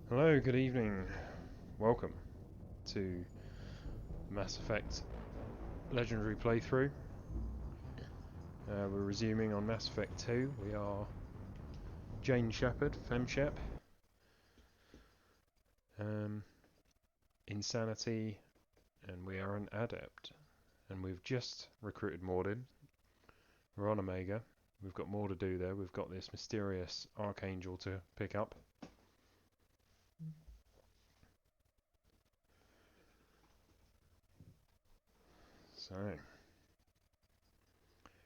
Hello, good evening. Welcome to Mass Effect Legendary Playthrough. We're resuming on Mass Effect 2. We are Jane Shepard, FemShep, Insanity, and we are an adept. And we've just recruited Mordin. We're on Omega. We've got more to do there. We've got this mysterious Archangel to pick up. So,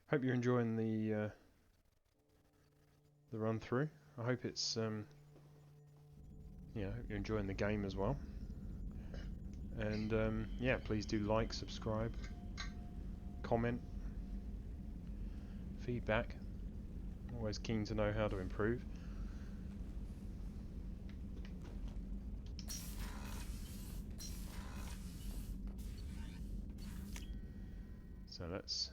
hope you're enjoying the run through. I hope it's hope you're enjoying the game as well. And yeah, please do like, subscribe, comment, feedback. Always keen to know how to improve. So let's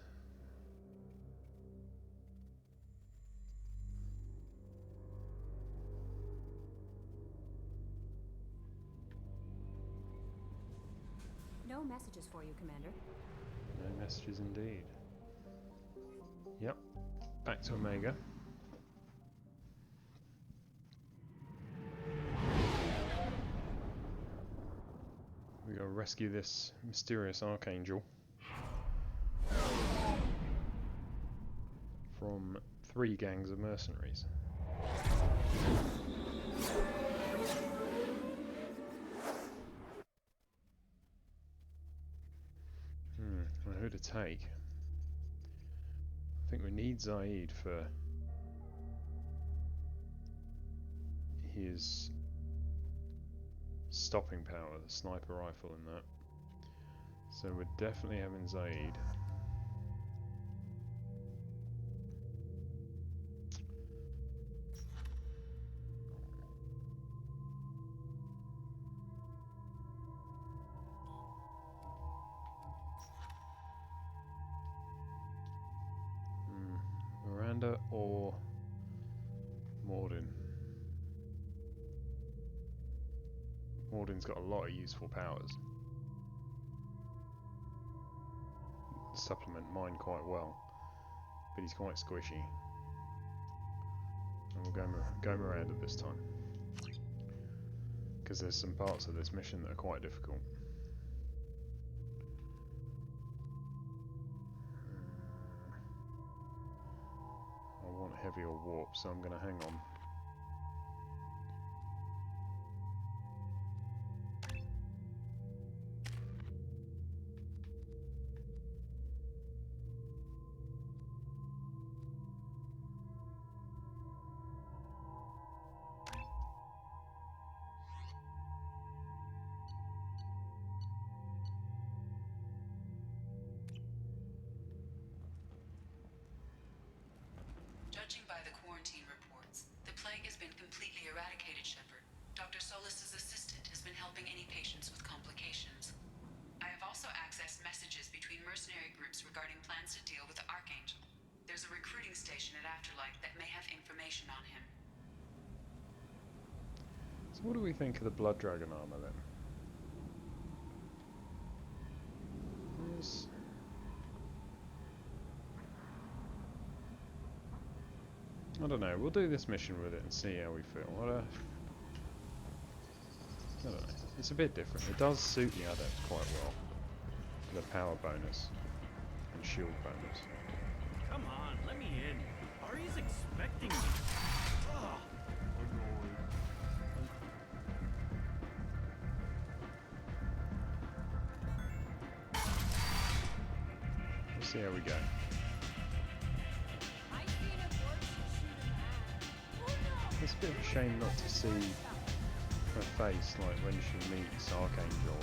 No messages for you, Commander. no messages indeed. Yep, back to Omega. We gotta rescue this mysterious Archangel from 3 gangs of mercenaries. Who to take? I think we need Zaid for his stopping power, the sniper rifle and that. So we're definitely having Zaid. Miranda or Mordin? Mordin's got a lot of useful powers. Supplement mine quite well, but he's quite squishy. And we'll go Miranda this time, because there's some parts of this mission that are quite difficult. I want heavy or warp, so I'm going to hang on. Judging by the quarantine reports, the plague has been completely eradicated, Shepard. Dr. Solis's assistant has been helping any patients with complications. I have also accessed messages between mercenary groups regarding plans to deal with the Archangel. There's a recruiting station at Afterlight that may have information on him. So what do we think of the Blood Dragon armor then? Yes. I don't know, we'll do this mission with it and see how we feel. I don't know, it's a bit different. It does suit the adepts quite well. The power bonus and shield bonus. Come on, let me in. Ari's expecting me. Ugh. We'll see how we go. It's a bit of a shame not to see her face, like when she meets Archangel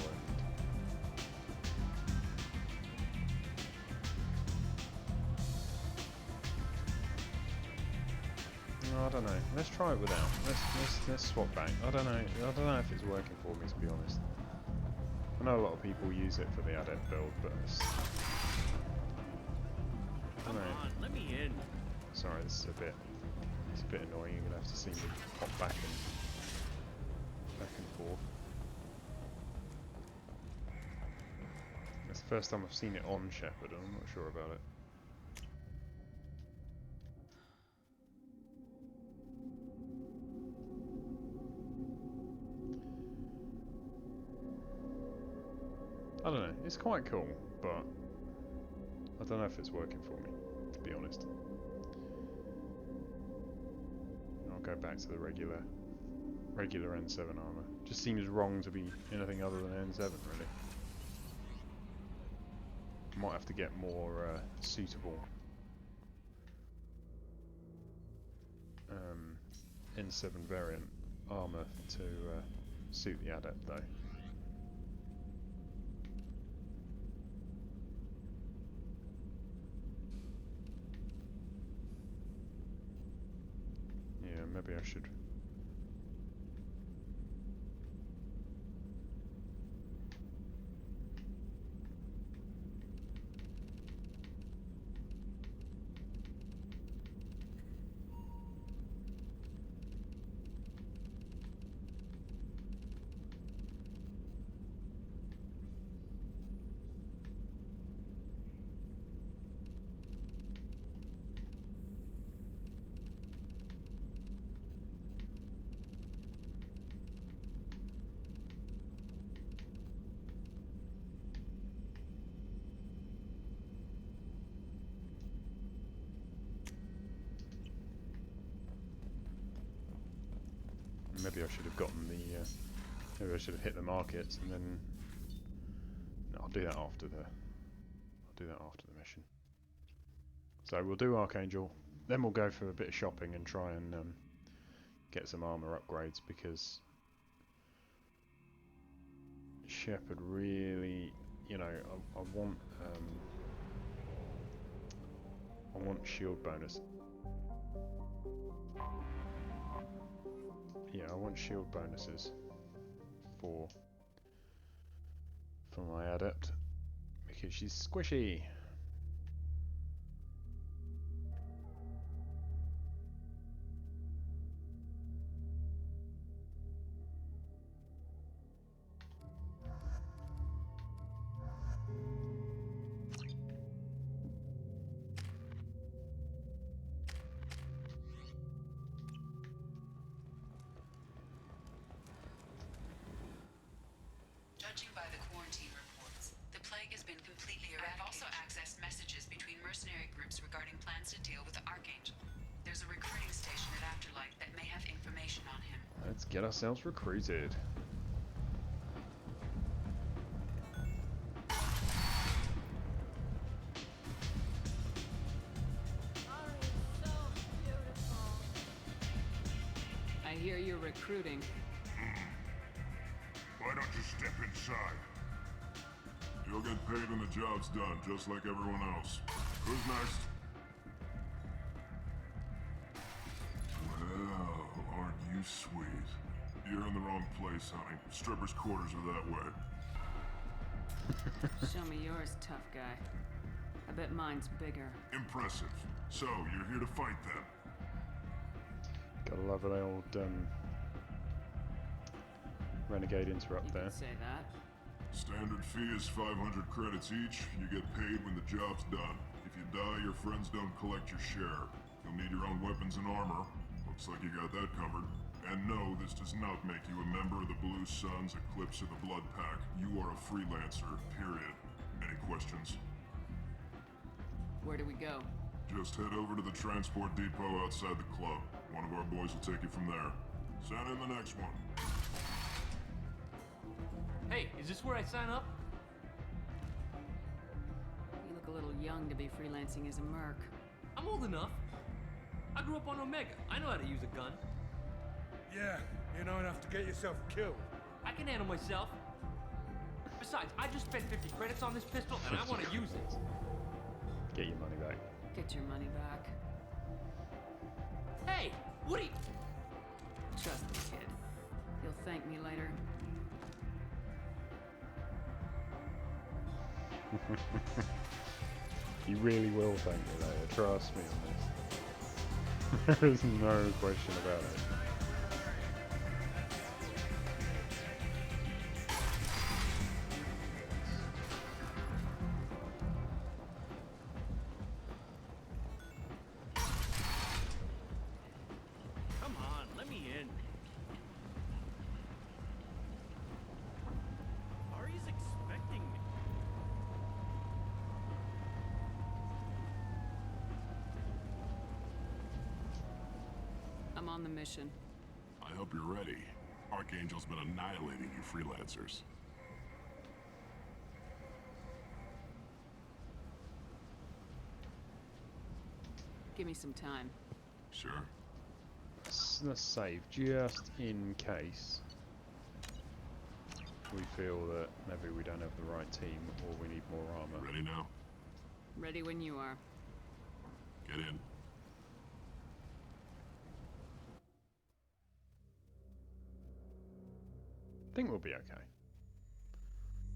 I don't know. Let's try it without. Let's swap back. I don't know if it's working for me, to be honest. I know a lot of people use it for the adept build, but I don't know. Come on, let me in. Sorry, this is a bit annoying. You're gonna have to see me pop back First time I've seen it on Shepard, and I'm not sure about it. I don't know, it's quite cool, but I don't know if it's working for me, to be honest. I'll go back to the regular N7 armor. Just seems wrong to be anything other than N7, really. Might have to get more suitable N7 variant armor to suit the Adept, though. Yeah, maybe I should. Maybe I should have gotten the. Maybe I should have hit the markets and then. No, I'll do that after the. I'll do that after the mission. So we'll do Archangel, then we'll go for a bit of shopping and try and get some armor upgrades, because Shepard really, you know, I want shield bonus. Yeah, I want shield bonuses for my Adept, because she's squishy. Judging by the quarantine reports, the plague has been completely eradicated. I've also accessed messages between mercenary groups regarding plans to deal with the Archangel. There's a recruiting station at Afterlife that may have information on him. Let's get ourselves recruited. I hear you're recruiting. Why don't you step inside? You'll get paid when the job's done, just like everyone else. Who's next? Well, aren't you sweet? You're in the wrong place, honey. Strippers' quarters are that way. Show me yours, tough guy. I bet mine's bigger. Impressive. So, you're here to fight then? Gotta love an old renegade interrupt You there. could say that. Standard fee is 500 credits each. You get paid when the job's done. If you die, your friends don't collect your share. You'll need your own weapons and armor. Looks like you got that covered. And no, this does not make you a member of the Blue Suns, Eclipse, or the Blood Pack. You are a freelancer, period. Any questions? Where do we go? Just head over to the transport depot outside the club. One of our boys will take you from there. Send in the next one. Hey, is this where I sign up? You look a little young to be freelancing as a merc. I'm old enough. I grew up on Omega. I know how to use a gun. Yeah, you know enough to get yourself killed. I can handle myself. Besides, I just spent 50 credits on this pistol and I want to use it. Get your money back. Get your money back. Hey, Woody! Trust me, kid. You'll thank me later. You really will thank me later, trust me on this. There is no question about it. on the mission. I hope you're ready. Archangel's been annihilating you freelancers. Give me some time. Sure. Let's save just in case we feel that maybe we don't have the right team or we need more armor. Ready now? Ready when you are. Get in. I think we'll be okay.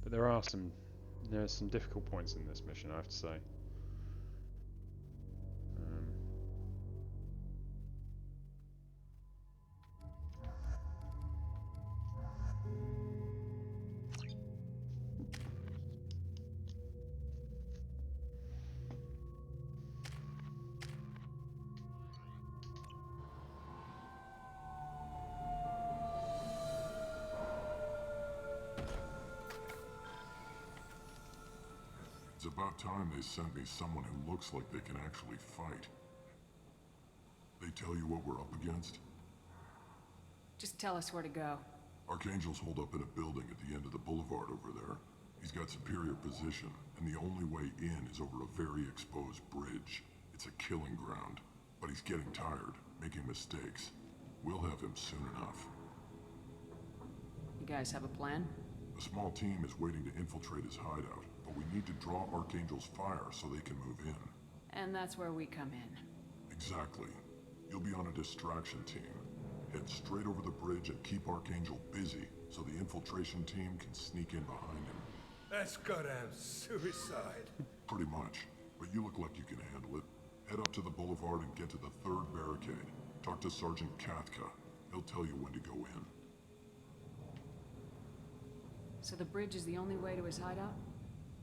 But there's some difficult points in this mission, I have to say. It's about time they sent me someone who looks like they can actually fight. They tell you what we're up against? Just tell us where to go. Archangel's holed up in a building at the end of the boulevard over there. He's got superior position, and the only way in is over a very exposed bridge. It's a killing ground, but he's getting tired, making mistakes. We'll have him soon enough. You guys have a plan? A small team is waiting to infiltrate his hideout, but we need to draw Archangel's fire so they can move in. And that's where we come in. Exactly. You'll be on a distraction team. Head straight over the bridge and keep Archangel busy so the infiltration team can sneak in behind him. That's goddamn suicide. Pretty much. But you look like you can handle it. Head up to the boulevard and get to the third barricade. Talk to Sergeant Kathka. He'll tell you when to go in. So the bridge is the only way to his hideout?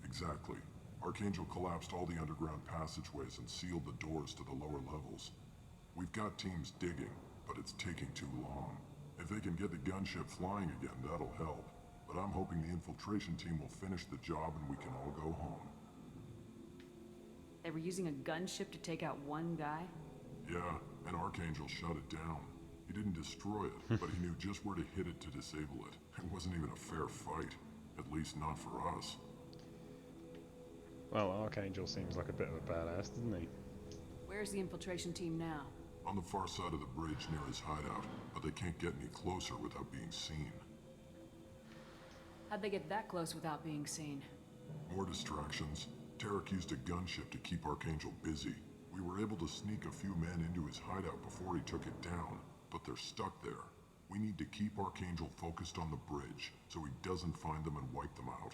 Exactly. Archangel collapsed all the underground passageways and sealed the doors to the lower levels. We've got teams digging, but it's taking too long. If they can get the gunship flying again, that'll help. But I'm hoping the infiltration team will finish the job and we can all go home. They were using a gunship to take out one guy? Yeah, and Archangel shut it down. He didn't destroy it, but he knew just where to hit it to disable it. It wasn't even a fair fight. At least not for us. Well, Archangel seems like a bit of a badass, doesn't he? Where's the infiltration team now? On the far side of the bridge near his hideout, but they can't get any closer without being seen. How'd they get that close without being seen? More distractions. Tarek used a gunship to keep Archangel busy. We were able to sneak a few men into his hideout before he took it down, but they're stuck there. We need to keep Archangel focused on the bridge, so he doesn't find them and wipe them out.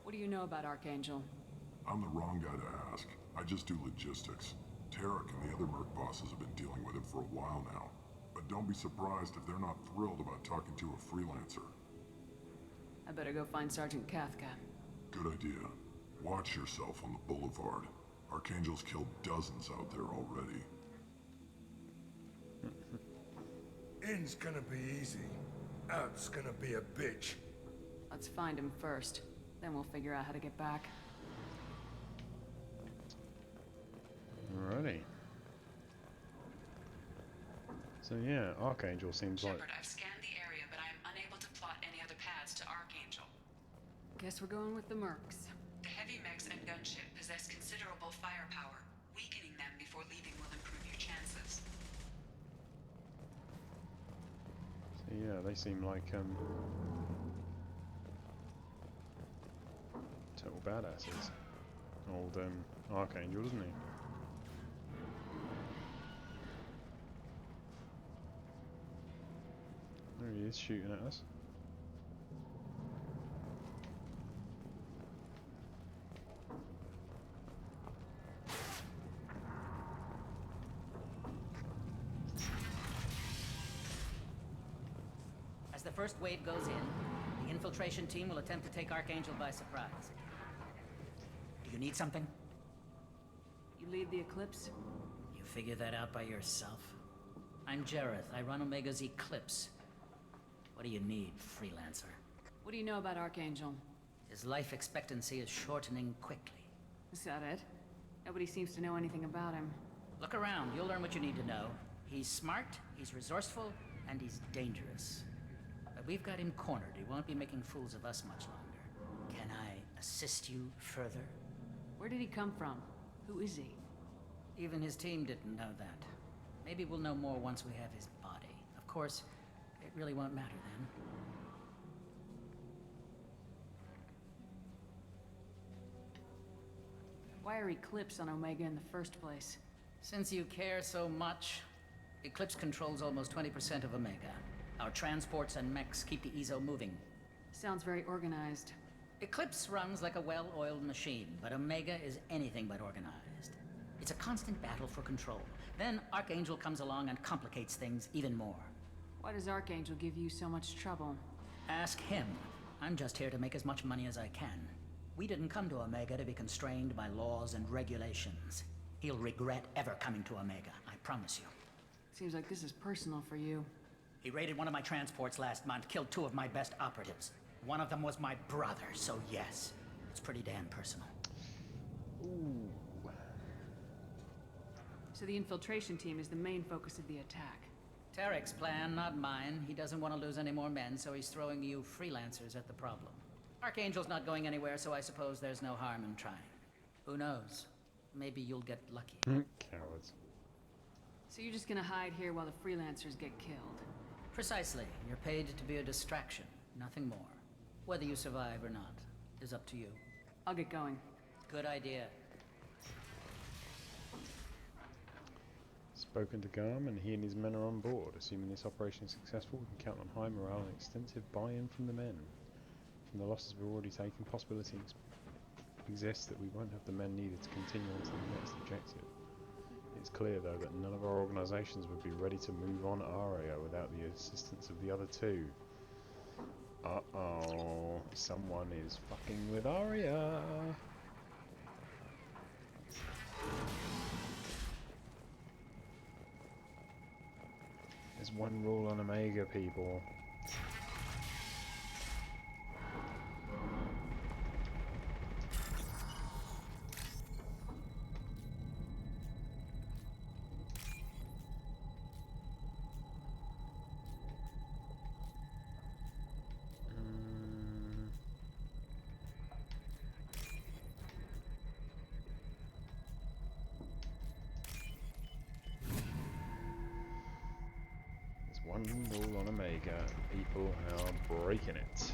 What do you know about Archangel? I'm the wrong guy to ask. I just do logistics. Tarek and the other merc bosses have been dealing with him for a while now. But don't be surprised if they're not thrilled about talking to a freelancer. I better go find Sergeant Kathka. Good idea. Watch yourself on the boulevard. Archangel's killed dozens out there already. In's gonna be easy. Out's gonna be a bitch. Let's find him first. Then we'll figure out how to get back. Alrighty. So yeah, Archangel seems like... Shepard, I've scanned the area, but I am unable to plot any other paths to Archangel. Guess we're going with the mercs. The heavy mechs and gunship possess considerable firepower. Weakening them before leaving will improve your chances. So yeah, they seem like total badasses. Old Archangel, doesn't he? There he is, shooting at us. As the first wave goes in, the infiltration team will attempt to take Archangel by surprise. Do you need something? You lead the Eclipse? You figure that out by yourself? I'm Jareth. I run Omega's Eclipse. What do you need, freelancer? What do you know about Archangel? His life expectancy is shortening quickly. Is that it? Nobody seems to know anything about him. Look around, you'll learn what you need to know. He's smart, he's resourceful, and he's dangerous. But we've got him cornered. He won't be making fools of us much longer. Can I assist you further? Where did he come from? Who is he? Even his team didn't know that. Maybe we'll know more once we have his body. Of course, it really won't matter then. Why are Eclipse on Omega in the first place? Since you care so much, Eclipse controls almost 20% of Omega. Our transports and mechs keep the EZO moving. Sounds very organized. Eclipse runs like a well-oiled machine, but Omega is anything but organized. It's a constant battle for control. Then Archangel comes along and complicates things even more. Why does Archangel give you so much trouble? Ask him. I'm just here to make as much money as I can. We didn't come to Omega to be constrained by laws and regulations. He'll regret ever coming to Omega, I promise you. Seems like this is personal for you. He raided one of my transports last month, killed 2 of my best operatives. One of them was my brother, so yes, it's pretty damn personal. Ooh. So the infiltration team is the main focus of the attack. Tarek's plan, not mine. He doesn't want to lose any more men, so he's throwing you freelancers at the problem. Archangel's not going anywhere, so I suppose there's no harm in trying. Who knows? Maybe you'll get lucky. Cowards. So you're just gonna hide here while the freelancers get killed? Precisely. You're paid to be a distraction, nothing more. Whether you survive or not is up to you. I'll get going. Good idea. Spoken to Garm, and he and his men are on board. Assuming this operation is successful, we can count on high morale and extensive buy-in from the men. From the losses we've already taken, possibilities exist that we won't have the men needed to continue on to the next objective. It's clear, though, that none of our organisations would be ready to move on Aria without the assistance of the other 2. Uh-oh. Someone is fucking with Aria. There's one rule on Omega, people. One rule on Omega, people are breaking it.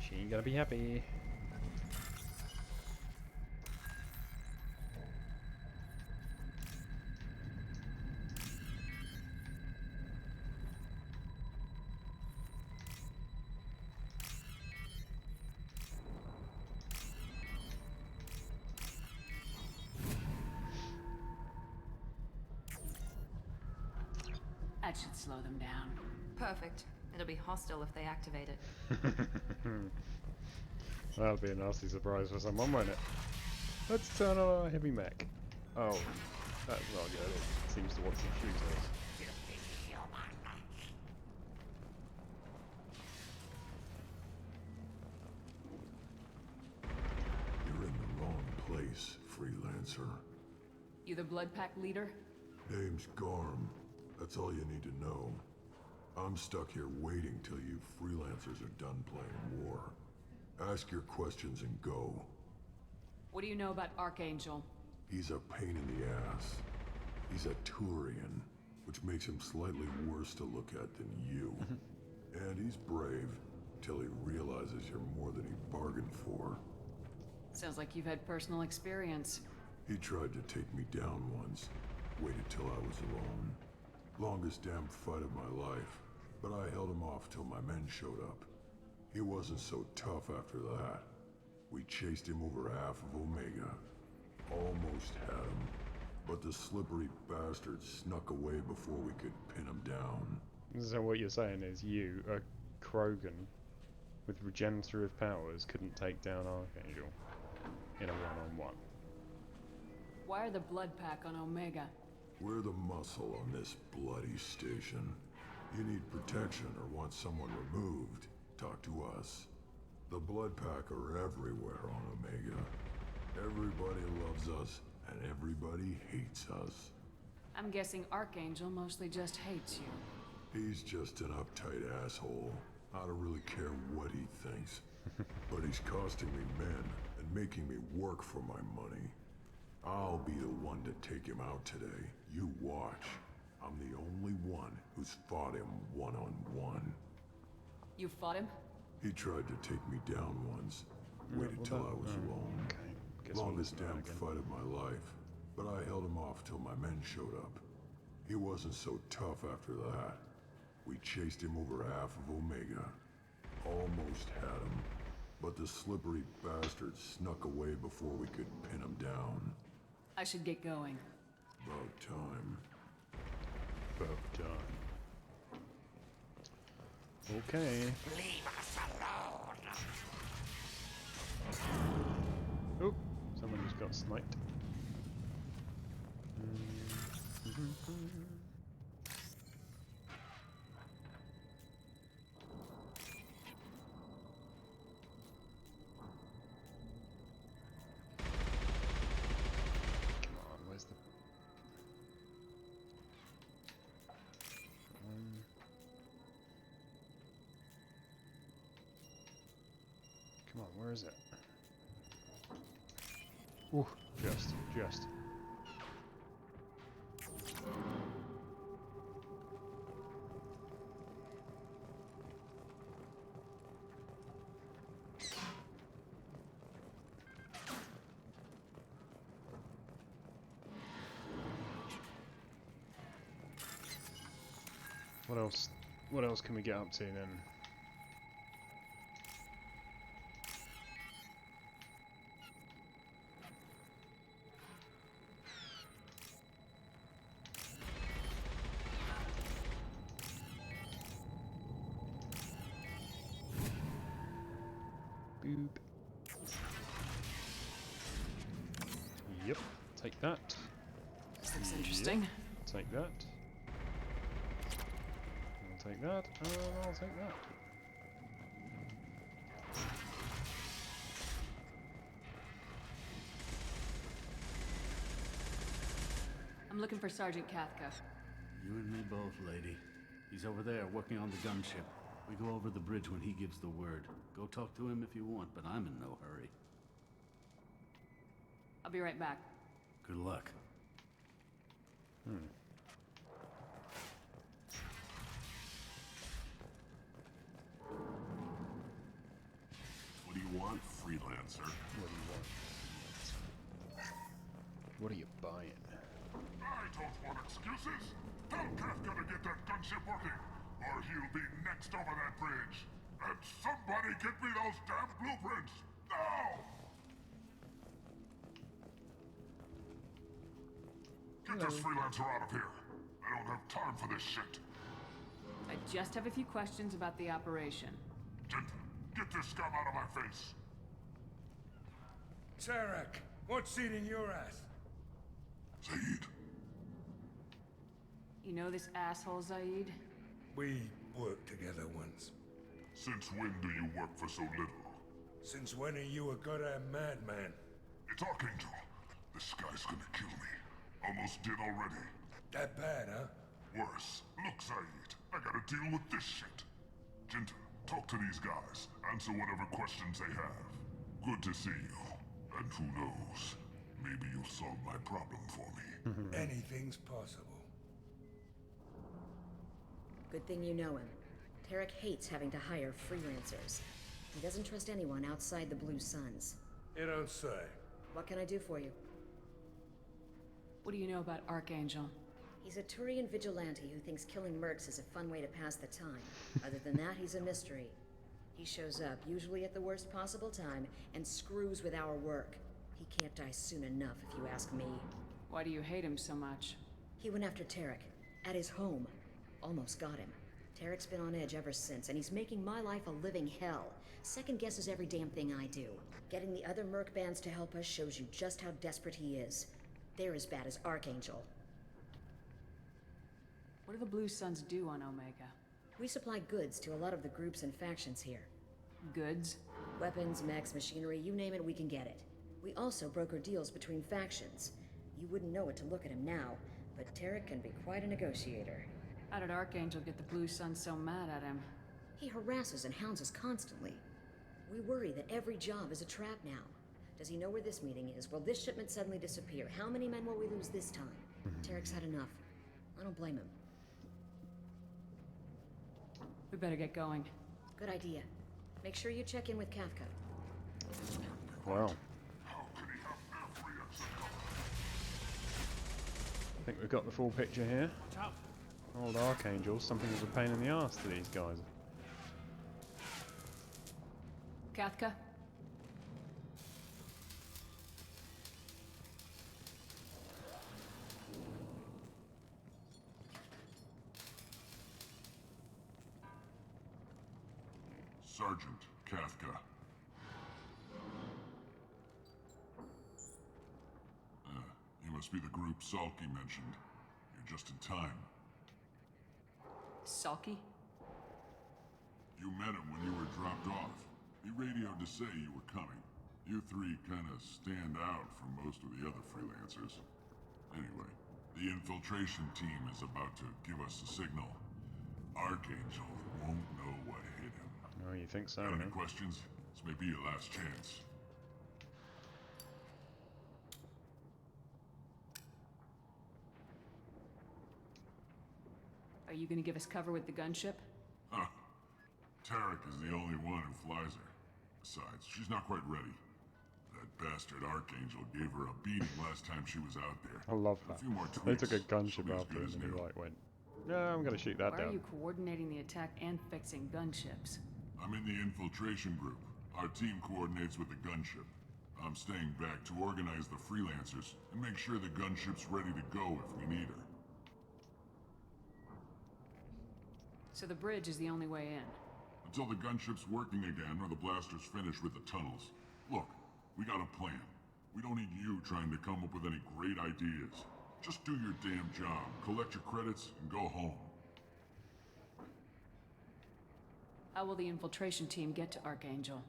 She ain't gonna be happy. That should slow them down. Perfect. It'll be hostile if they activate it. That'll be a nasty surprise for someone, won't it? Let's turn on our heavy mech. Oh, that's not good. It seems to want to shoot us. You're in the wrong place, freelancer. You the Blood Pack leader? Name's Garm. That's all you need to know. I'm stuck here waiting till you freelancers are done playing war. Ask your questions and go. What do you know about Archangel? He's a pain in the ass. He's a Turian, which makes him slightly worse to look at than you. And he's brave, till he realizes you're more than he bargained for. Sounds like you've had personal experience. He tried to take me down once. Waited till I was alone. Longest damn fight of my life. But I held him off till my men showed up. He wasn't so tough after that. We chased him over half of Omega. Almost had him. But the slippery bastard snuck away before we could pin him down. So what you're saying is you, a Krogan, with regenerative powers, couldn't take down Archangel in a one-on-one. Why are the Blood Pack on Omega? We're the muscle on this bloody station. You need protection or want someone removed, talk to us. The Blood Pack are everywhere on Omega. Everybody loves us, and everybody hates us. I'm guessing Archangel mostly just hates you. He's just an uptight asshole. I don't really care what he thinks. But he's costing me men and making me work for my money. I'll be the one to take him out today. You watch. I'm the only one who's fought him one-on-one. You fought him? He tried to take me down once. Waited till I was alone. Okay. Guess Longest we'll do damn that again. fight of my life. But I held him off till my men showed up. He wasn't so tough after that. We chased him over half of Omega. Almost had him. But the slippery bastard snuck away before we could pin him down. I should get going. About time. About time. Okay. Leave us alone. Oh, someone just got sniped. Come on, where's the... Come on, where is it? Ooh, just. What else can we get up to then? Boop. Yep, take that. This looks interesting. Take that. I'll take that, and I'll take that. I'm looking for Sergeant Kathka. You and me both, lady. He's over there working on the gunship. We go over the bridge when he gives the word. Go talk to him if you want, but I'm in no hurry. I'll be right back. Good luck. What do you want, freelancer? What do you want? What are you buying? I don't want excuses. Tell Kafka to get that gunship working, or he'll be next over that bridge. And somebody get me those damn blueprints! Now! Get this freelancer out of here. I don't have time for this shit. I just have a few questions about the operation. Jinta, get this scum out of my face. Tarek, what's eating your ass? Zaid, You know this asshole, Zaid? We worked together once. since when do you work for so little? Since when are you a goddamn madman? It's Archangel. This guy's gonna kill me. Almost did already. That bad, huh? Worse. Look, Zaid, I gotta deal with this shit. Jinta, talk to these guys. Answer whatever questions they have. Good to see you. And who knows, maybe you'll solve my problem for me. Anything's possible. Good thing you know him. Tarek hates having to hire freelancers. He doesn't trust anyone outside the Blue Suns. You don't say. What can I do for you? What do you know about Archangel? He's a Turian vigilante who thinks killing mercs is a fun way to pass the time. Other than that, he's a mystery. He shows up, usually at the worst possible time, and screws with our work. He can't die soon enough, if you ask me. Why do you hate him so much? He went after Tarek, at his home. Almost got him. Tarek's been on edge ever since, and he's making my life a living hell. Second guesses every damn thing I do. Getting the other merc bands to help us shows you just how desperate he is. They're as bad as Archangel. What do the Blue Suns do on Omega? We supply goods to a lot of the groups and factions here. Goods? Weapons, mechs, machinery, you name it, we can get it. We also broker deals between factions. You wouldn't know it to look at him now, but Tarek can be quite a negotiator. How did Archangel get the Blue Sun so mad at him? He harasses and hounds us constantly. We worry that every job is a trap now. Does he know where this meeting is? Will this shipment suddenly disappear? How many men will we lose this time? Tarek's had enough. I don't blame him. We better get going. Good idea. Make sure you check in with Kafka. Wow. I think we've got the full picture here. Old Archangel, something of a pain in the ass to these guys. Kafka? Sergeant Kafka. You must be the group Salky mentioned. You're just in time. Salky? You met him when you were dropped off. He radioed to say you were coming. You three kind of stand out from most of the other freelancers. Anyway, the infiltration team is about to give us the signal. Archangel won't know what hit him. Oh, you think so, Got any huh? questions? This may be your last chance. Are you gonna give us cover with the gunship? Huh. Tarek is the only one who flies her. Besides, she's not quite ready. That bastard Archangel gave her a beating last time she was out there. I love A that. few more They took a tweaks, she'll gunship be as after good him as and he new. like went, yeah, I'm gonna shoot that Why down. are you coordinating the attack and fixing gunships? I'm in the infiltration group. Our team coordinates with the gunship. I'm staying back to organize the freelancers and make sure the gunship's ready to go if we need her. So the bridge is the only way in. Until the gunship's working again or the blasters finish with the tunnels. Look, we got a plan. We don't need you trying to come up with any great ideas. Just do your damn job, collect your credits, and go home. How will the infiltration team get to Archangel?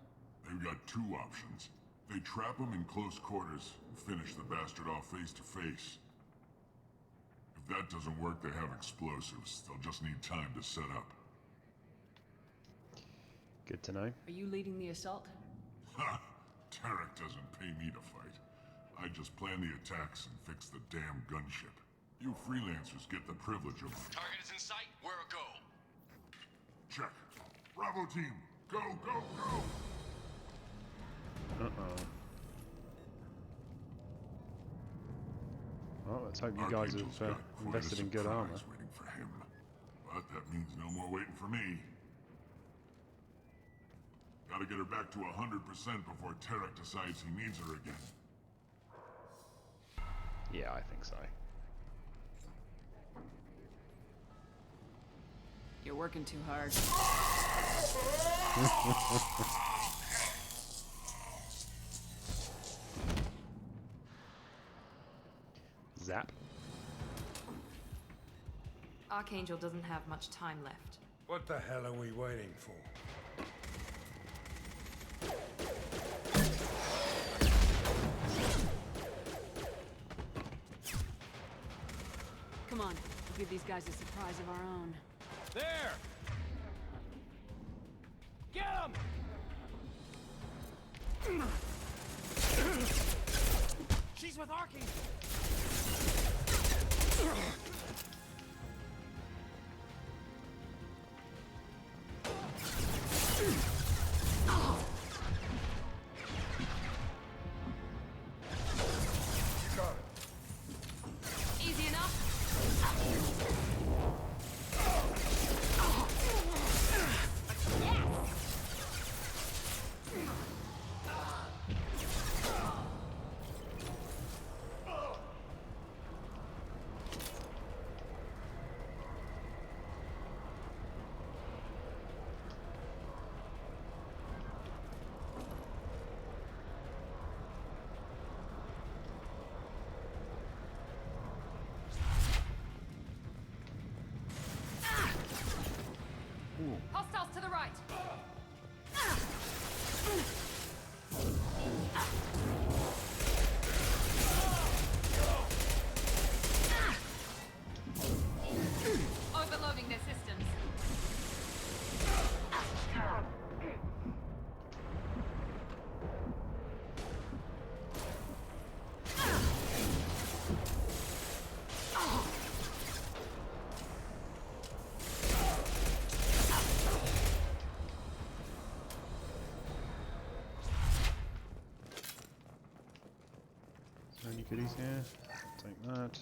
They've got two options. They trap him in close quarters and finish the bastard off face to face. If that doesn't work, they have explosives. They'll just need time to set up. Good to know. Are you leading the assault? Ha! Tarek doesn't pay me to fight. I just plan the attacks and fix the damn gunship. You freelancers get the privilege of... Target is in sight. We're a go. Check. Bravo team, go, go, go! Uh-oh. Well, let's hope you guys Archangel's have got quite a invested in good armor. surprise waiting for him. But that means no more waiting for me. Gotta get her back to 100% before Tarek decides he needs her again. Yeah, I think so. You're working too hard. Zap. Archangel doesn't have much time left. What the hell are we waiting for? Come on, we'll give these guys a surprise of our own. There! Get him! She's with Archangel! Easy enough? Hostiles to the right. goodies here. Take that.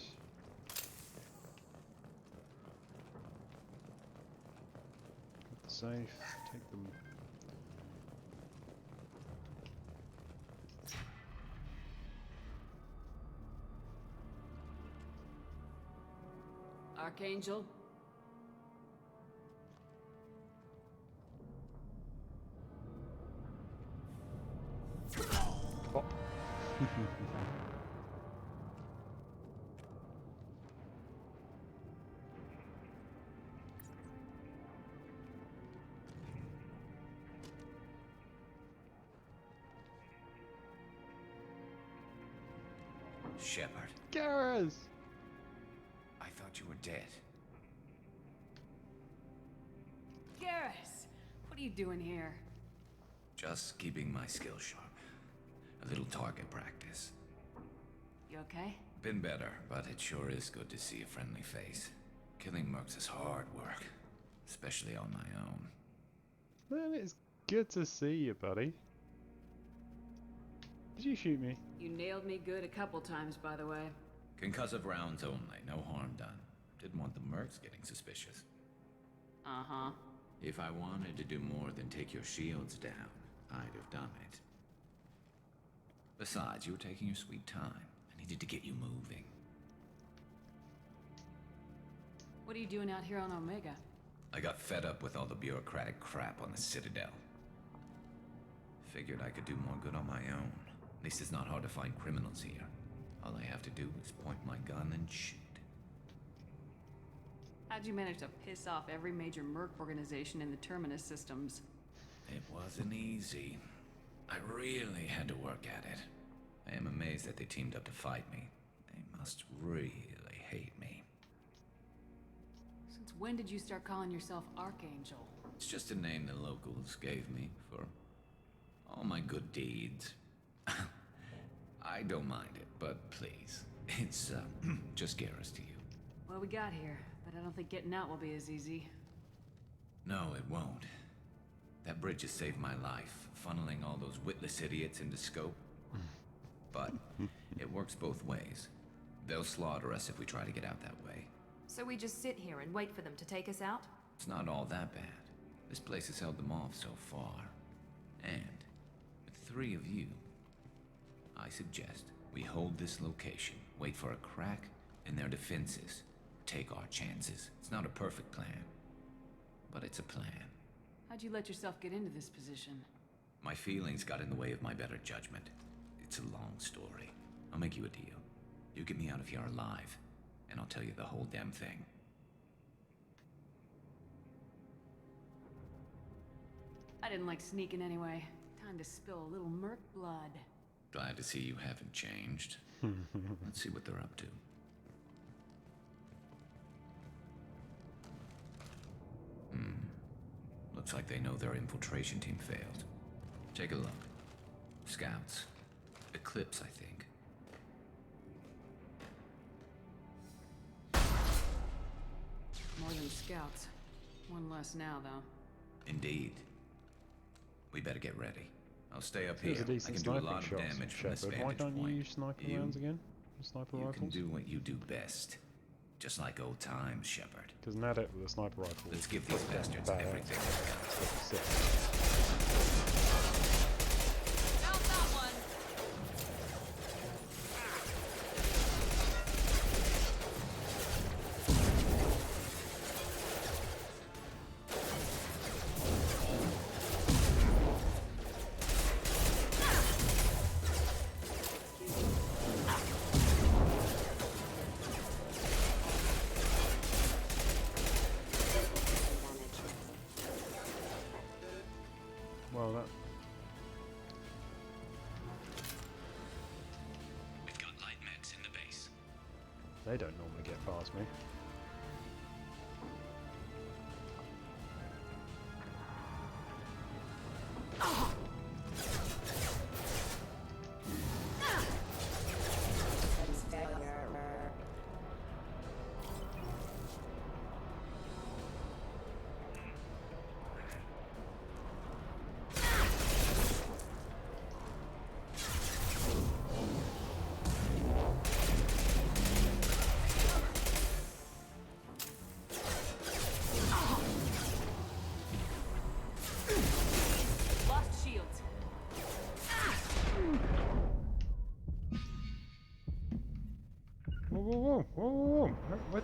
Got the safe. Take them. Archangel? Pop. Shepard, Garrus! I thought you were dead. Garrus! What are you doing here? Just keeping my skills sharp. A little target practice. You okay? Been better, but it sure is good to see a friendly face. Killing mercs is hard work, especially on my own. Well, it's good to see you, buddy. Did you shoot me? You nailed me good a couple times, by the way. Concussive rounds only, no harm done. Didn't want the mercs getting suspicious. Uh-huh. If I wanted to do more than take your shields down, I'd have done it. Besides, you were taking your sweet time. I needed to get you moving. What are you doing out here on Omega? I got fed up with all the bureaucratic crap on the Citadel. Figured I could do more good on my own. At least it's not hard to find criminals here. All I have to do is point my gun and shoot. How'd you manage to piss off every major merc organization in the Terminus systems? It wasn't easy. I really had to work at it. I am amazed that they teamed up to fight me. They must really hate me. Since when did you start calling yourself Archangel? It's just a name the locals gave me for all my good deeds. I don't mind it, but please, it's just Garrus to you. Well, we got here, but I don't think getting out will be as easy. No, it won't. That bridge has saved my life, funneling all those witless idiots into scope. But it works both ways. They'll slaughter us if we try to get out that way. So we just sit here and wait for them to take us out? It's not all that bad. This place has held them off so far. And with 3 of you, I suggest we hold this location, wait for a crack in their defenses, take our chances. It's not a perfect plan, but it's a plan. How'd you let yourself get into this position? My feelings got in the way of my better judgment. It's a long story. I'll make you a deal. You get me out of here alive, and I'll tell you the whole damn thing. I didn't like sneaking anyway. Time to spill a little merc blood. Glad to see you haven't changed. Let's see what they're up to. Looks like they know their infiltration team failed. Take a look. Scouts. Eclipse, I think. More than scouts. One less now, though. Indeed. We better get ready. I'll stay up It was here. a decent I can do a sniping lot of shot, damage from this Shepard. Why vantage don't you point. use sniper You- rounds again? Sniper You rifles? can do what you do best. Just like old times, Shepard. Because an adept with a sniper rifle. Let's give these bastards badass. everything they've got. Sick. Found that one! Well, that. We've got light meds in the base. They don't normally get past me. whoa, whoa, whoa. What?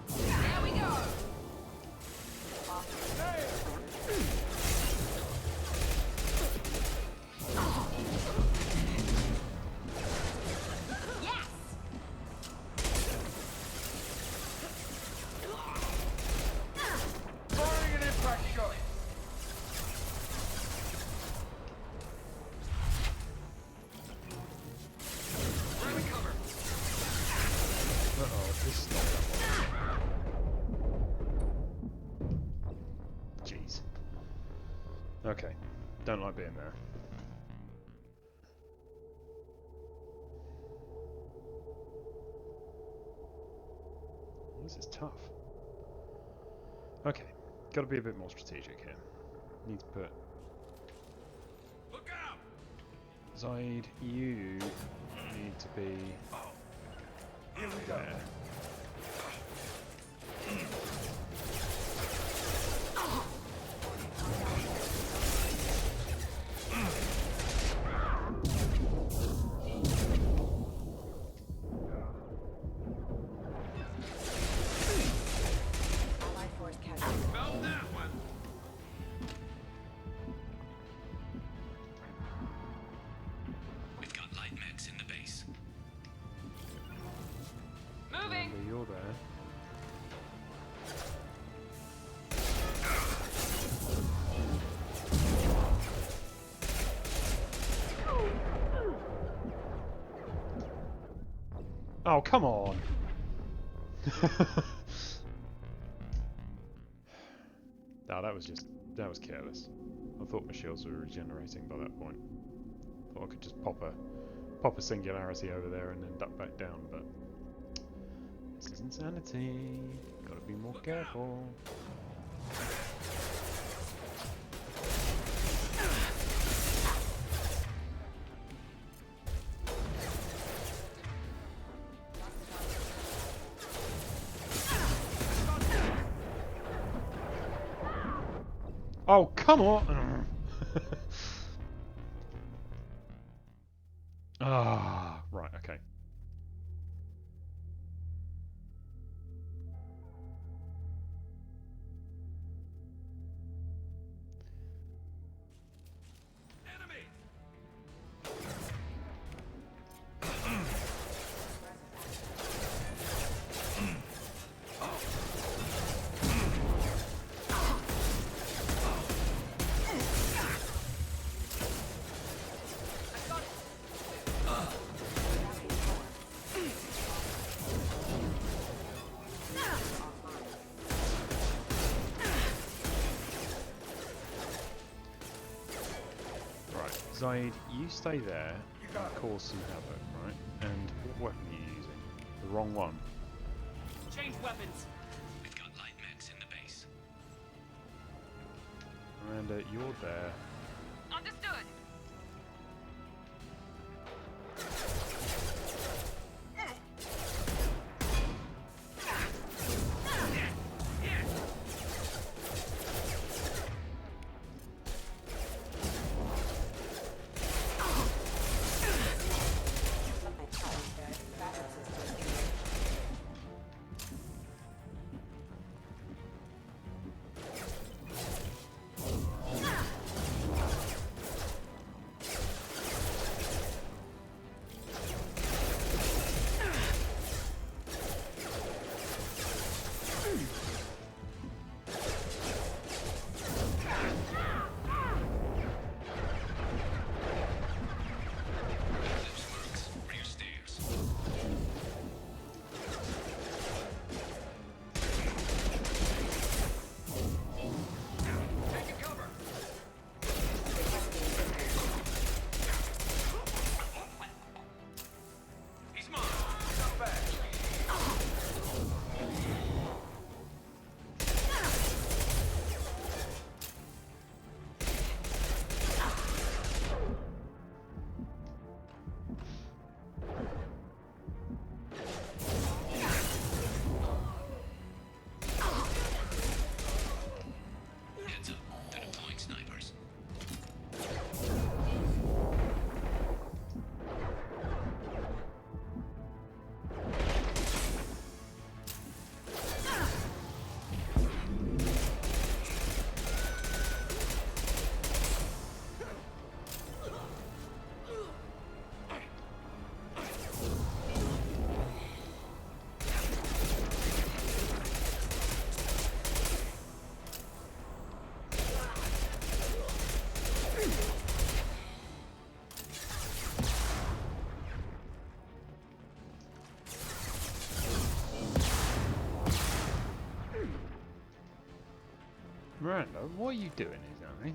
There we go. Yes. Firing an impact shot. Grabbing cover. Uh-oh, this is not that one. Jeez. Okay. Don't like being there. This is tough. Okay. Gotta be a bit more strategic here. Need to put... Look out! Zaid, you need to be... Here we go. there. Found that one! We've got light mechs in the base. Moving. Remember, you're there. Oh, come on! No, that was careless. I thought my shields were regenerating by that point. Thought I could just pop a singularity over there and then duck back down, but this is insanity. Gotta be more careful. Oh, come on! Ah, right, okay. Enemy! Zaid, you stay there, cause some havoc, right? And what weapon are you using? The wrong one. Change weapons. We've got light mechs in the base. Miranda, you're there. Understood. Miranda, what are you doing exactly?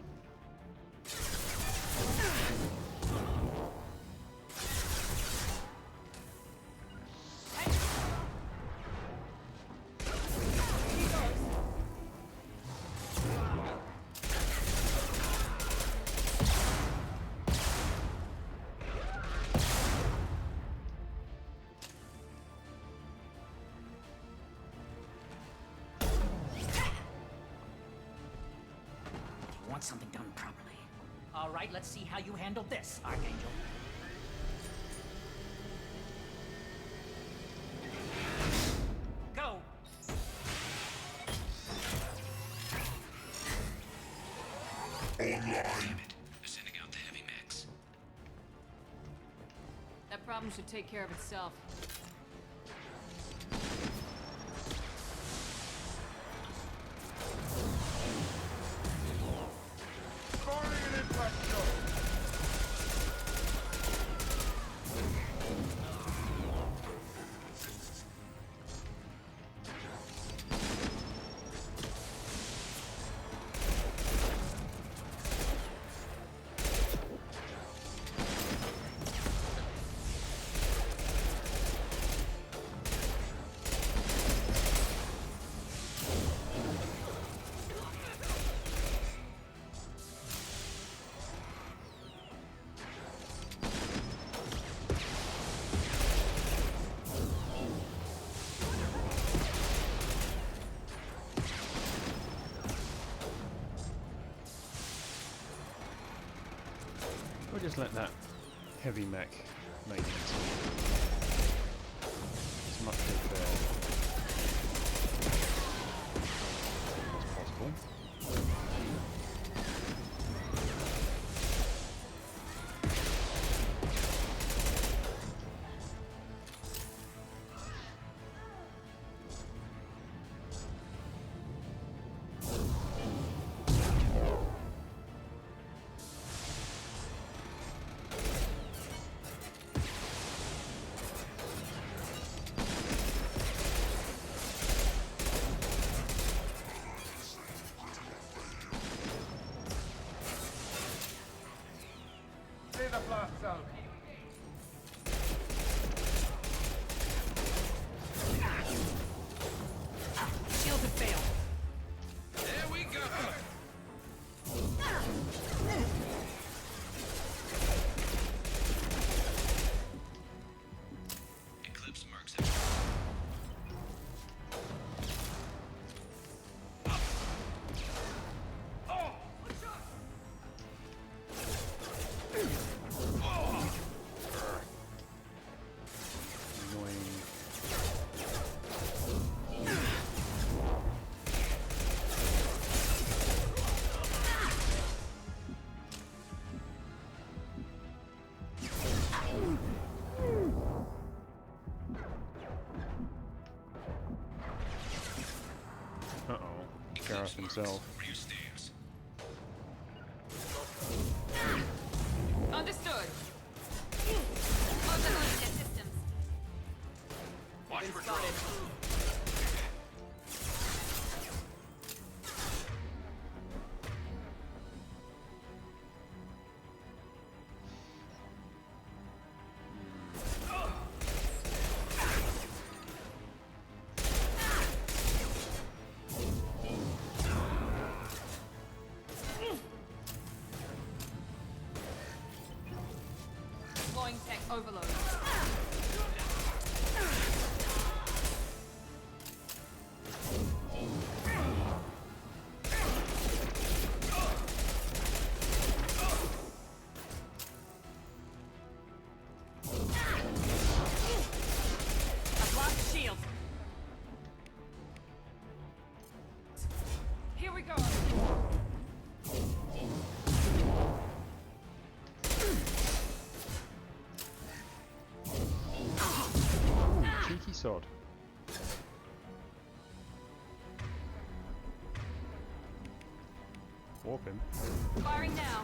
Want something done properly. All right, let's see how you handle this, Archangel. Go! Damn it. They're sending out the heavy mechs. That problem should take care of itself. We'll just let that heavy mech maintenance as much as possible. The blast zone. Shield had failed. There we go. Eclipse marks it. Uh-oh. Gareth himself. Rear stairs. Understood. Close the host systems. Watch for Spotted. drones. Deploying tech overload. I've lost the shield. Here we go. Cheeky sod. Warp him. Firing now.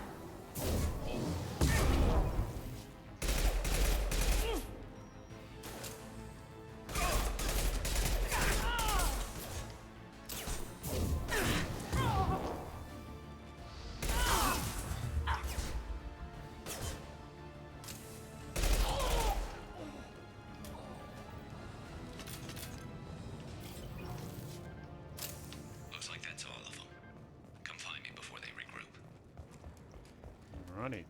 Alrighty.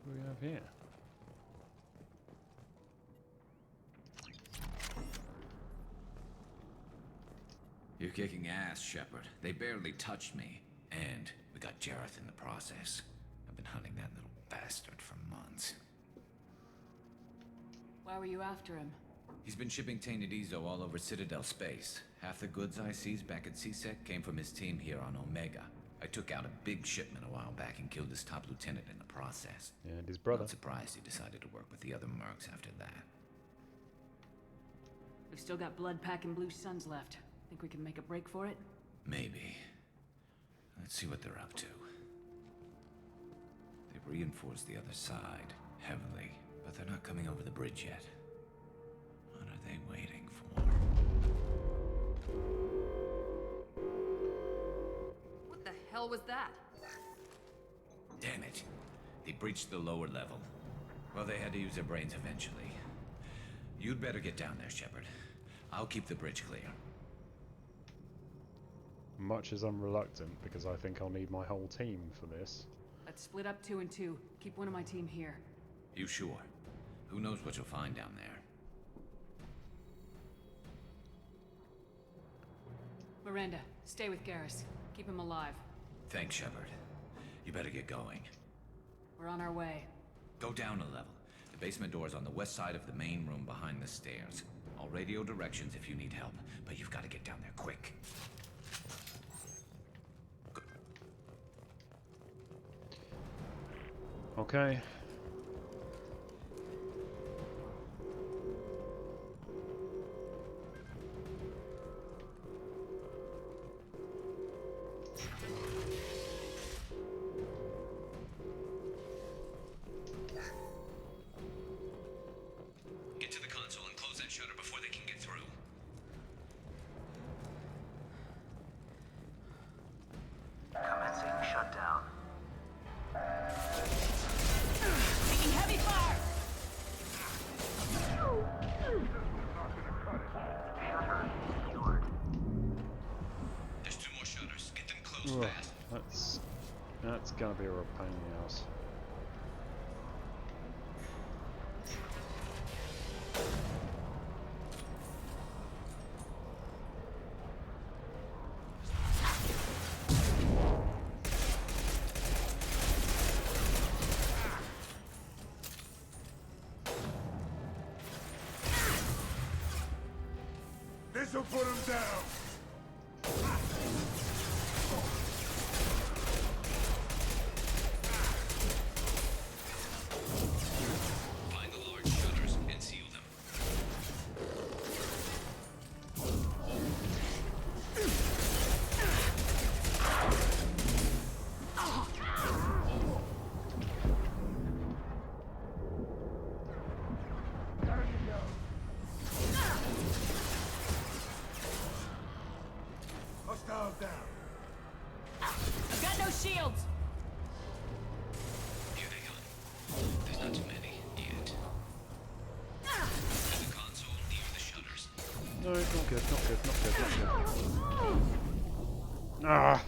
What do we have here? You're kicking ass, Shepard. They barely touched me. And we got Jareth in the process. I've been hunting that little bastard for months. Why were you after him? He's been shipping tainted Ezo all over Citadel space. Half the goods I seized back at CSEC came from his team here on Omega. I took out a big shipment a while back and killed his top lieutenant in the process. And his brother. Not surprised he decided to work with the other mercs after that. We've still got Blood Pack and Blue Suns left. Think we can make a break for it? Maybe. Let's see what they're up to. They've reinforced the other side, heavily, but they're not coming over the bridge yet. What are they waiting for? What the hell was that? Damn it. They breached the lower level. Well, they had to use their brains eventually. You'd better get down there, Shepard. I'll keep the bridge clear. Much as I'm reluctant, because I think I'll need my whole team for this. Let's split up 2 and 2. Keep one of my team here. You sure? Who knows what you'll find down there? Miranda, stay with Garrus. Keep him alive. Thanks, Shepard. You better get going. We're on our way. Go down a level. The basement door is on the west side of the main room behind the stairs. I'll radio directions if you need help, but you've got to get down there quick. Okay. Get to the console and close that shutter before they can get through. Commencing shutdown. Taking heavy fire! Shutter secured. There's 2 more shutters. Get them closed fast. That's gonna be a real pain in the ass. This'll put him down. Find the large shutters and seal them. Hostile down. I've got no shields! Here they come. There's not too many yet. To the console near the shutters. No, not good, not good, not good, not good. Ah!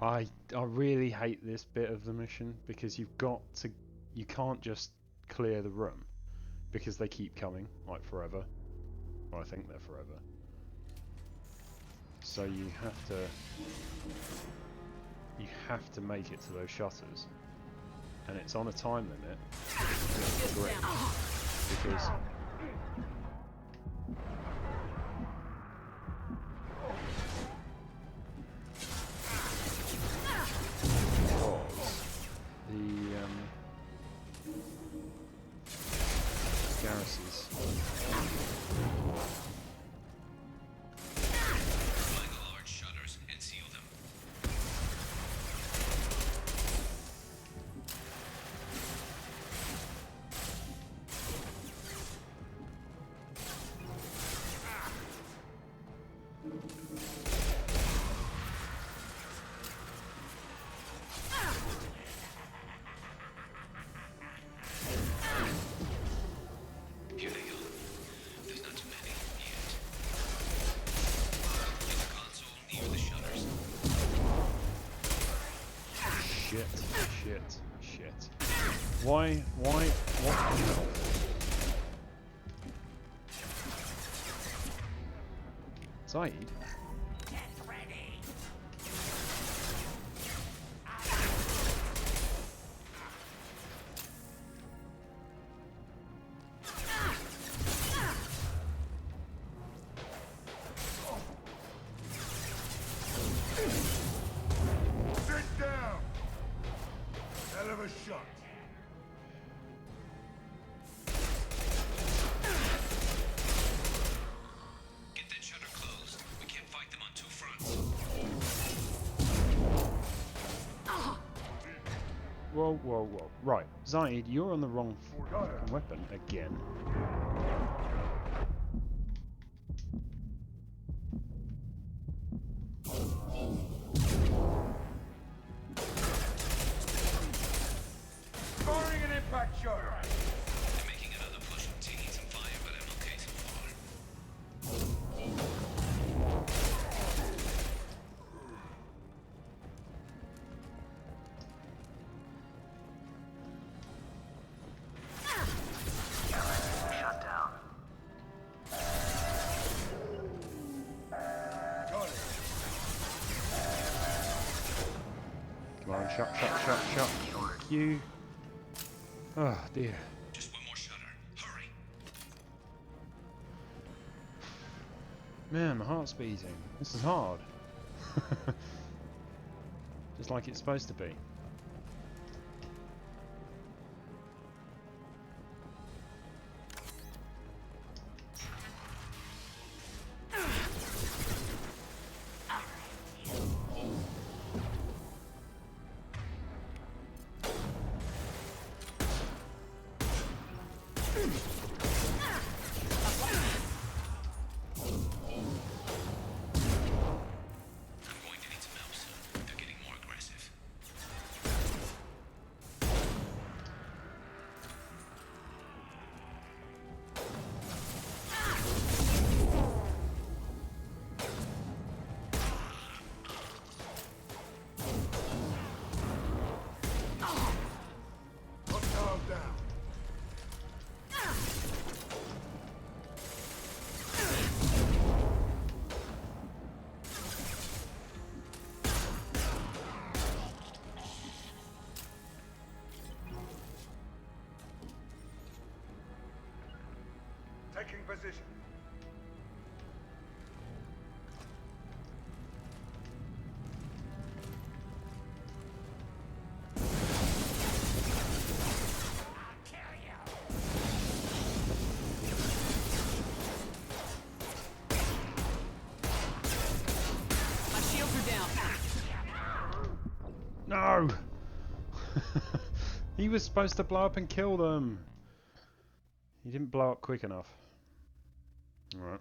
I really hate this bit of the mission because you can't just clear the room because they keep coming, like forever. Well, I think they're forever. So you have to make it to those shutters. And it's on a time limit. It's great. Because Garrus's Find the large shutters and seal them. Why? What? Zaid? Get ready. Sit down! Hell of a shot. Get that shutter closed. We can't fight them on two fronts. Whoa, whoa, whoa. Right, Zaid, you're on the wrong fucking weapon again. Firing an impact shot. They're making another push. I'm taking some fire, but I'm okay so far. Shut down. Got it. Come on, shot. Thank you. Oh dear. Just one more shutter. Hurry. Man, my heart's beating. This is hard. Just like it's supposed to be. I'm going to need some help soon. They're getting more aggressive. Hostile down. Taking position. My shields are down. No! He was supposed to blow up and kill them. He didn't blow up quick enough. Alright.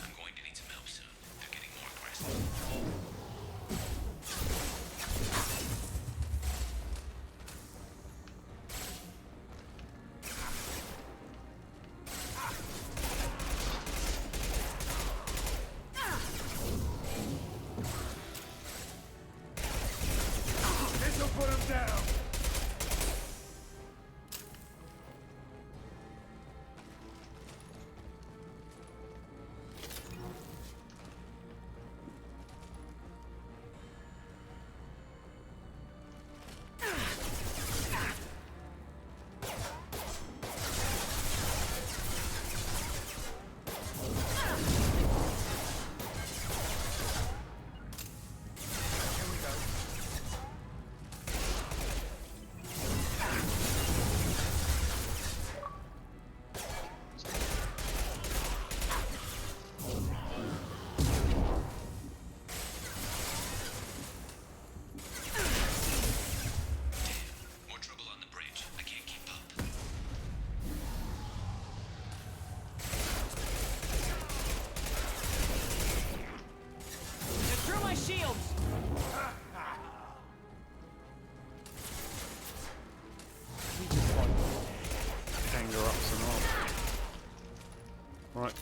I'm going to need some help soon. They're getting more aggressive.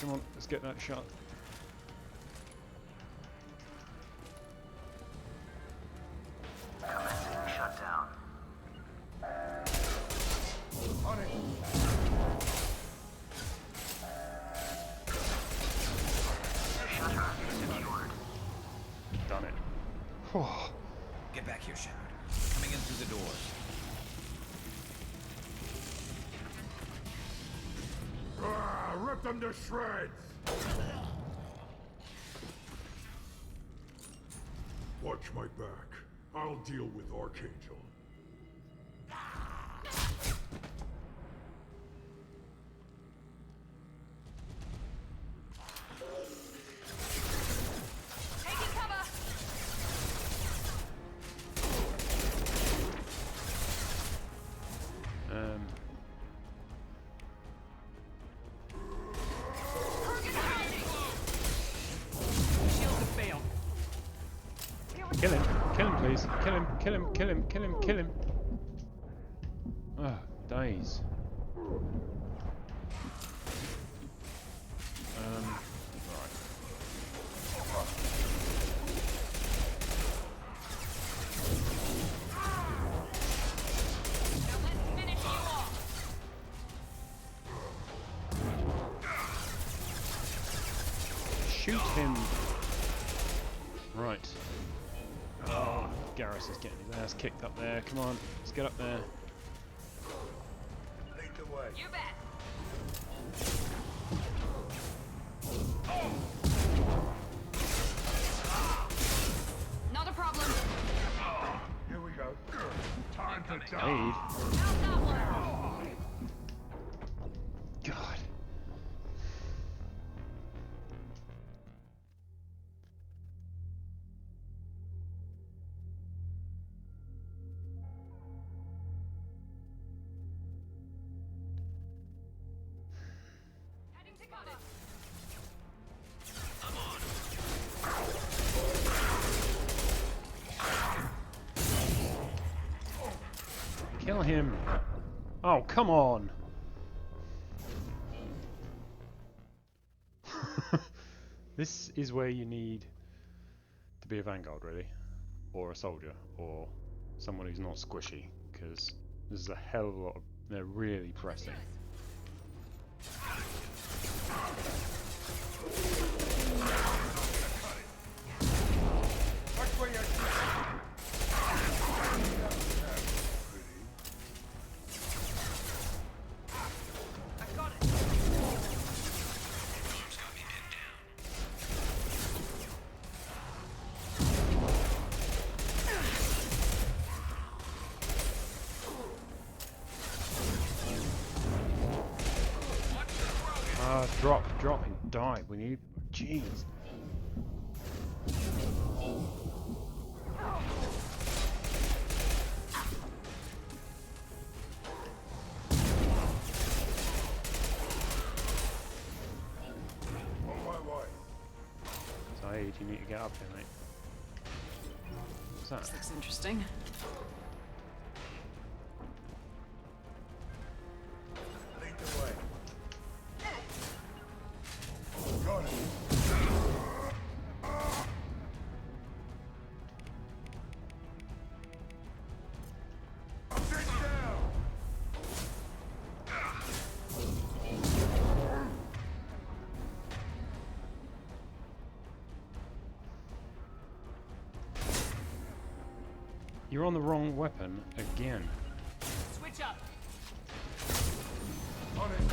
Come on, let's get that shot. Commencing shutdown. On it. Shutter secured. Done it. Oh, Get back here, Shepard. Coming in through the doors. Rip them to shreds! Watch my back. I'll deal with Archangel. Taking cover. Shields have failed. kill him. Kill him, please. Kill him, kill him, kill him, kill him, kill him. Oh, days. Right. Now let's finish you off. Shoot him. Right. Oh, Garrus is getting his ass kicked up there. Come on, let's get up there. Lead the way. You bet. Not a problem. Here we go. Time to die. Aid. How's that one? God. Heading to cover. Kill him. Oh, come on. This is where you need to be a vanguard, really, or a soldier, or someone who's not squishy, because there's a hell of a lot of, they're really pressing. Watch where you're I got it. Alarm's got me pinned down. Drop and die. We need, jeez. on my way. Saeed, you need to get up here, mate. What's that? This looks interesting. Lead the way. Got it. Sit down. You're on the wrong weapon again. Switch up. On it.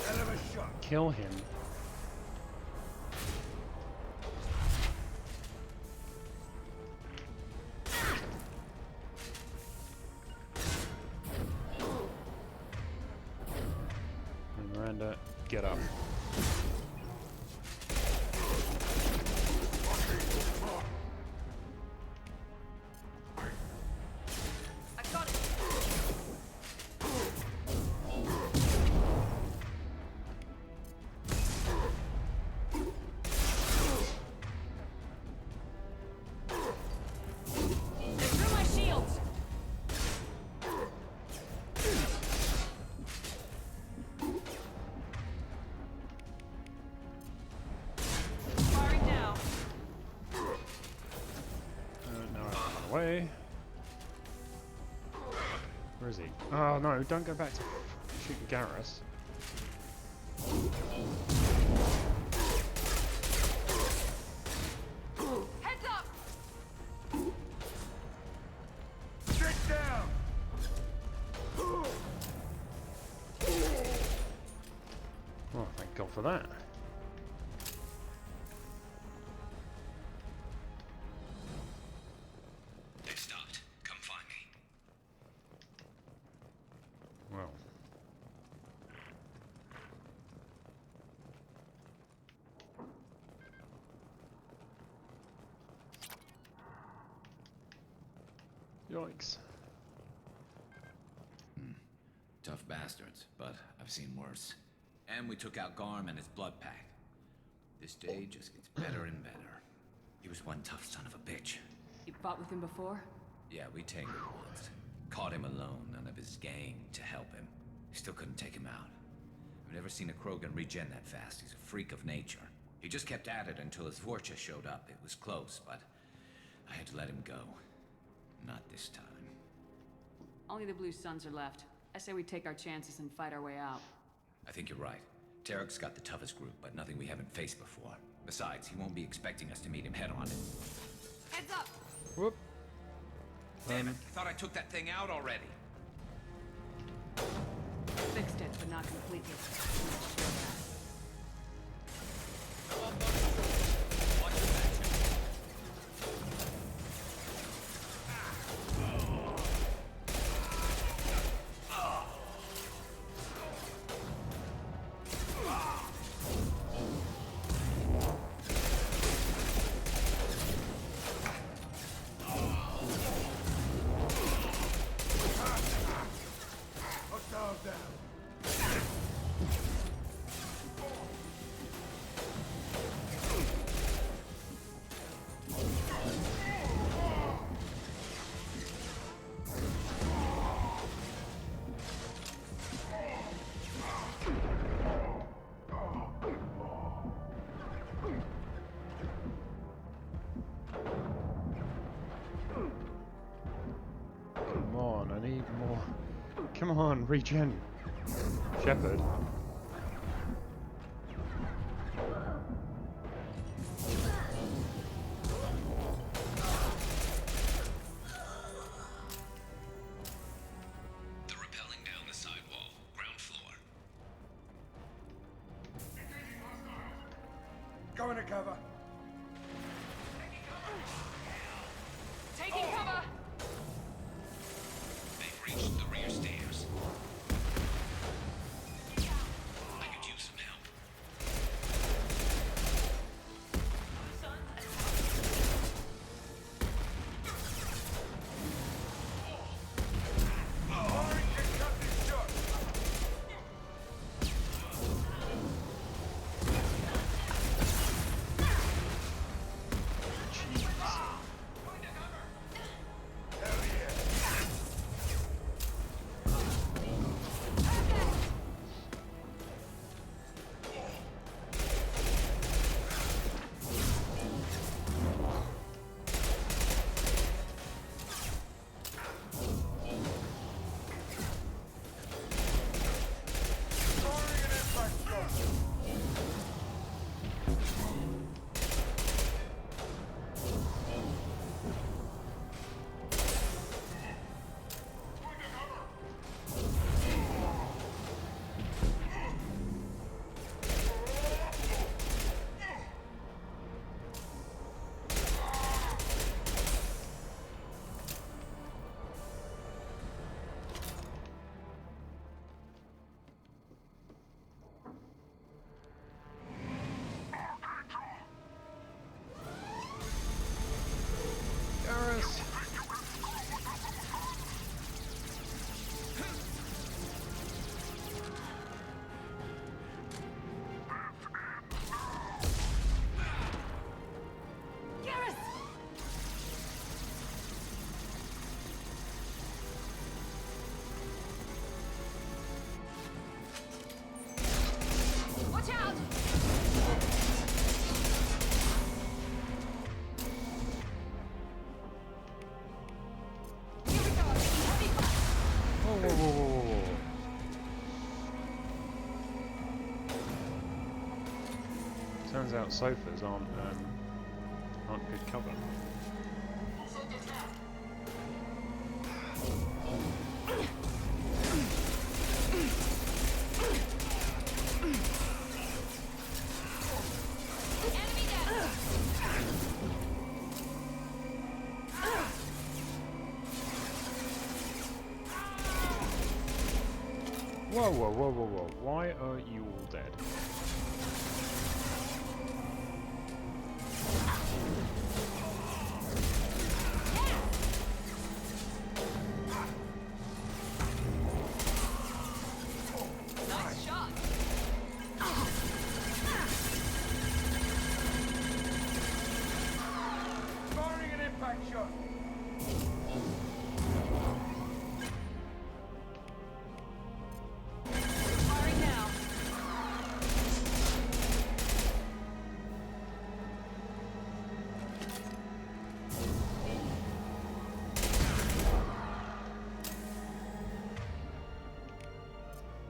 Hell of a shot. Kill him. And Miranda, get up. I got it. They threw my shields. is he? Oh no, don't go back to shooting Garrus. Heads up! Sit down! Oh, thank God for that. They stopped. Come find me. Well. Yikes. Tough bastards, but I've seen worse. And we took out Garm and his blood pack. This day just gets better and better. He was one tough son of a bitch. You fought with him before? Yeah, we tangled once. Caught him alone, none of his gang to help him. Still couldn't take him out. I've never seen a Krogan regen that fast. He's a freak of nature. He just kept at it until his Vorcha showed up. It was close, but I had to let him go. Not this time. Only the Blue Suns are left. I say we take our chances and fight our way out. I think you're right. Tarek's got the toughest group, but nothing we haven't faced before. Besides, he won't be expecting us to meet him head-on. Heads up! Whoop. Damn it, I thought I took that thing out already. Fixed it, but not completely. Hostile down. Come on, I need more. Come on, regen. Shepherd. They're rappelling down the sidewall. Ground floor. Go into cover. Taking cover! They've reached the rear stairs. I could use some help. Warren can cut this shot. Jeez. Turns out sofas aren't good cover. Whoa, whoa, whoa, whoa, whoa. Why are you all dead? Nice shot. Firing an impact shot. Firing now.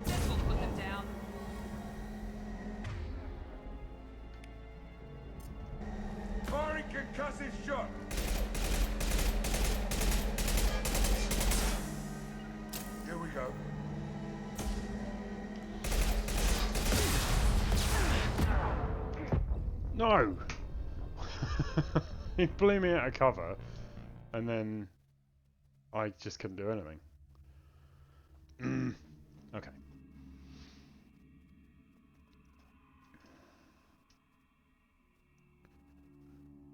This will put them down. Firing concussive shot. Here we go. No! He blew me out of cover, and then I just couldn't do anything. Okay.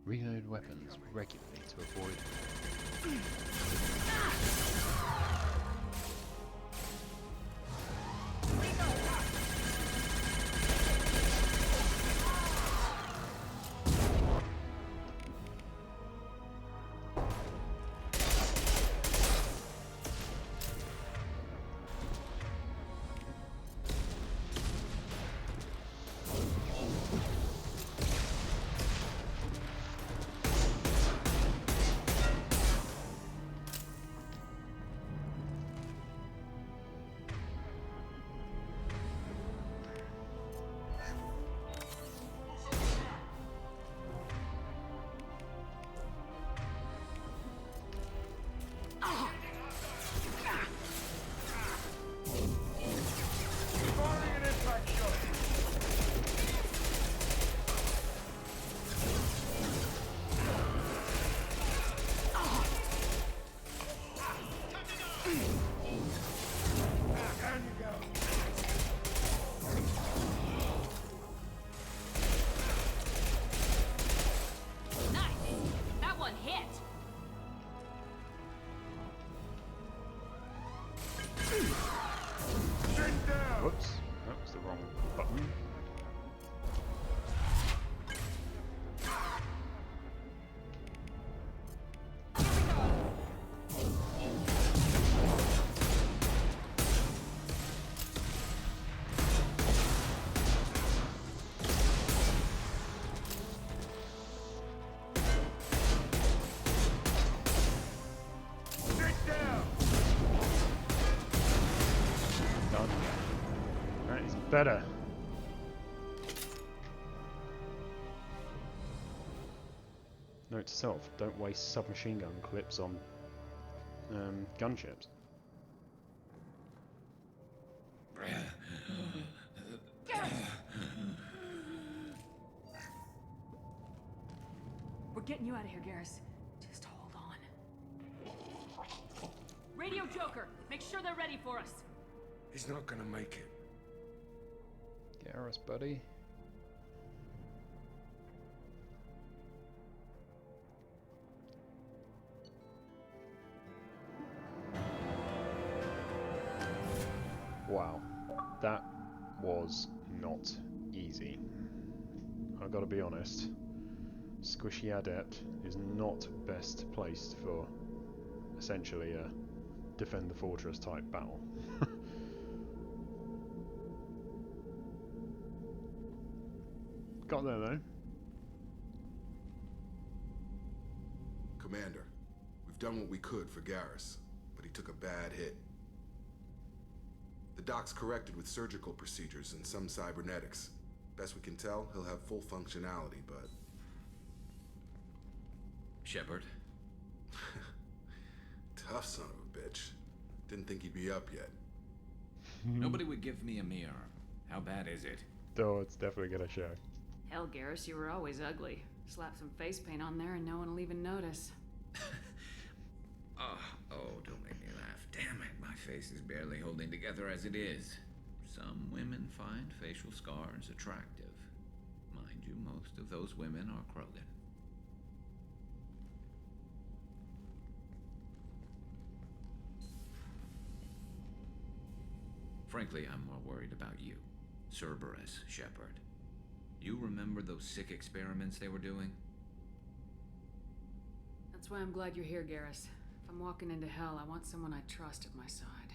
Reload weapons regularly to avoid... Firing an impact shot. Down you go. Nice. That one hit. Shrink down. Whoops, that was the wrong button. Shrink down. Done. That is better. Note to self, don't waste submachine gun clips on gunships. We're getting you out of here, Garrus. Just hold on. Radio Joker, make sure they're ready for us. He's not gonna make it. Garrus, buddy. Wow, that was not easy. I've got to be honest. Squishy Adept is not best placed for essentially a defend the fortress type battle. Got there though. Commander, we've done what we could for Garrus, but he took a bad hit. The doc's corrected with surgical procedures and some cybernetics, Best we can tell, he'll have full functionality, but... Shepard? Tough son of a bitch. Didn't think he'd be up yet. Nobody would give me a mirror. How bad is it? Oh, it's definitely gonna show. Hell, Garrus, you were always ugly. Slap some face paint on there and no one will even notice. Oh, don't make me laugh. Damn it, my face is barely holding together as it is. Some women find facial scars attractive. Mind you, most of those women are Krogan. Frankly, I'm more worried about you. Cerberus, Shepard. You remember those sick experiments they were doing? That's why I'm glad you're here, Garrus. If I'm walking into hell, I want someone I trust at my side.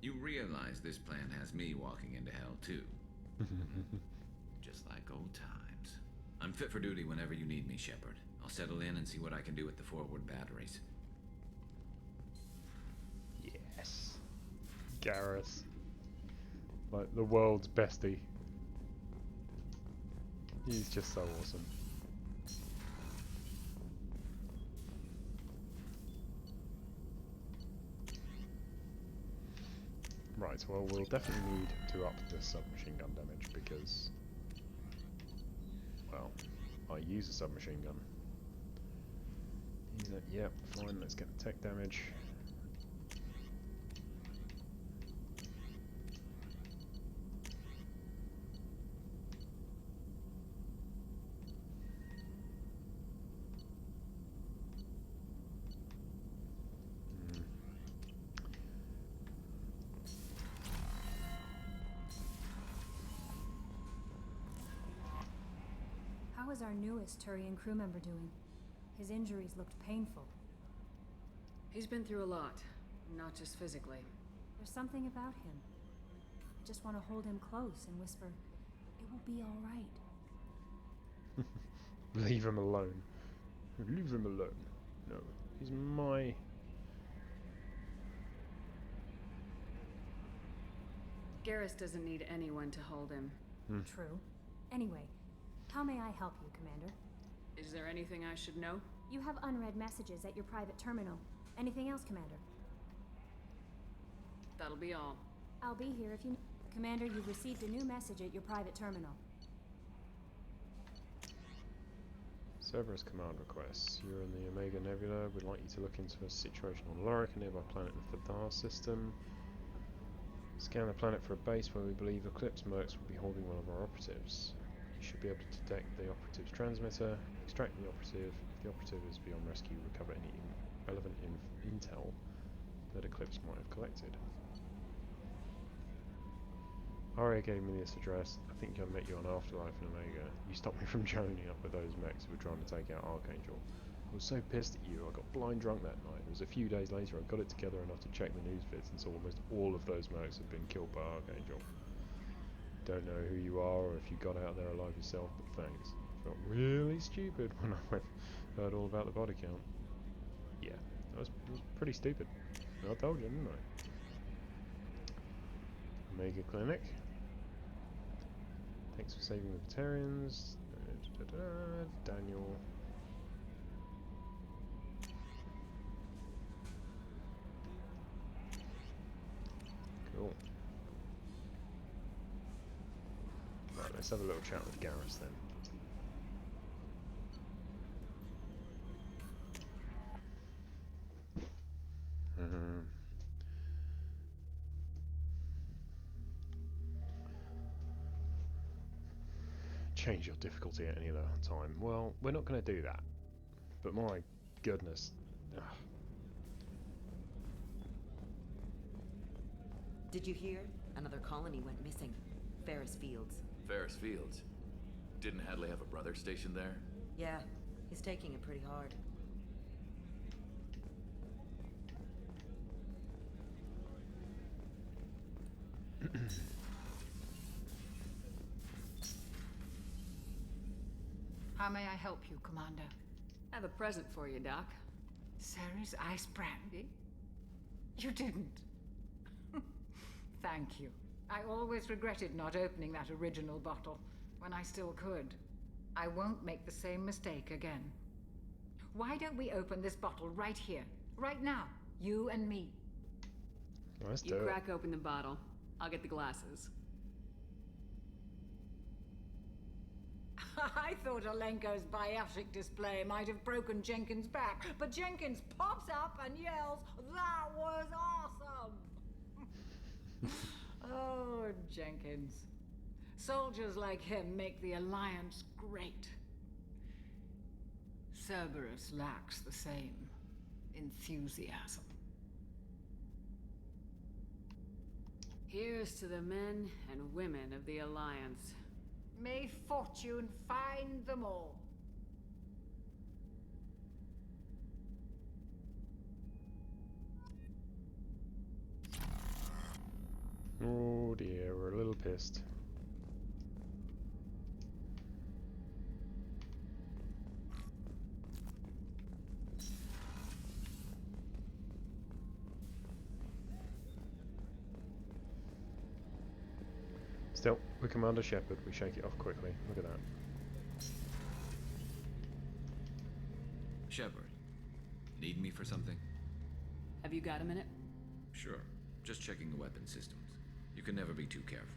You realize this plan has me walking into hell, too. Just like old times. I'm fit for duty whenever you need me, Shepard. I'll settle in and see what I can do with the forward batteries. Yes. Garrus. Like, the world's bestie. He's just so awesome. Right, well, we'll definitely need to up the submachine gun damage because, well, I use a submachine gun. Use it, yep, fine, let's get the tech damage. How is our newest Turian crew member doing? His injuries looked painful. He's been through a lot, not just physically. There's something about him. I just want to hold him close and whisper, "It will be all right." Leave him alone. Leave him alone. No, he's my... Garrus doesn't need anyone to hold him. True. Anyway, how may I help you, Commander? Is there anything I should know? You have unread messages at your private terminal. Anything else, Commander? That'll be all. I'll be here if you need. Commander, you've received a new message at your private terminal. Cerberus command requests. You're in the Omega Nebula. We'd like you to look into a situation on Lorik, a nearby planet in the Thadar system. Scan the planet for a base where we believe Eclipse Mercs will be holding one of our operatives. You should be able to detect the operative's transmitter, extract the operative. If the operative is beyond rescue, recover any relevant intel that Eclipse might have collected. Aria gave me this address. I think I met you on Afterlife in Omega. You stopped me from joining up with those mechs who were trying to take out Archangel. I was so pissed at you, I got blind drunk that night. It was a few days later I got it together enough to check the news vids and saw almost all of those mechs had been killed by Archangel. Don't know who you are or if you got out there alive yourself, but thanks. Felt really stupid when I heard all about the body count. Yeah, that was pretty stupid. I told you, didn't I? Omega Clinic. Thanks for saving the Turians. Daniel. Cool. Right, let's have a little chat with Garrus then. Change your difficulty at any other time. Well, we're not going to do that. But my goodness. Ugh. Did you hear? Another colony went missing. Ferris Fields. Ferris Fields? Didn't Hadley have a brother stationed there? Yeah, he's taking it pretty hard. How may I help you, Commander? I have a present for you, Doc. Sarah's ice brandy? You didn't. Thank you. I always regretted not opening that original bottle. when I still could. I won't make the same mistake again. Why don't we open this bottle right here, right now? You and me. Let's You do it. crack open the bottle. I'll get the glasses. I thought Alenko's biotic display might have broken Jenkins' back, but Jenkins pops up and yells, "That was awesome!" Oh, Jenkins. Soldiers like him make the Alliance great. Cerberus lacks the same enthusiasm. Here's to the men and women of the Alliance. May fortune find them all. Oh dear, we're a little pissed. Still, we're Commander Shepard. We shake it off quickly. Look at that. Shepard, need me for something? Have you got a minute? Sure. Just checking the weapon systems. You can never be too careful.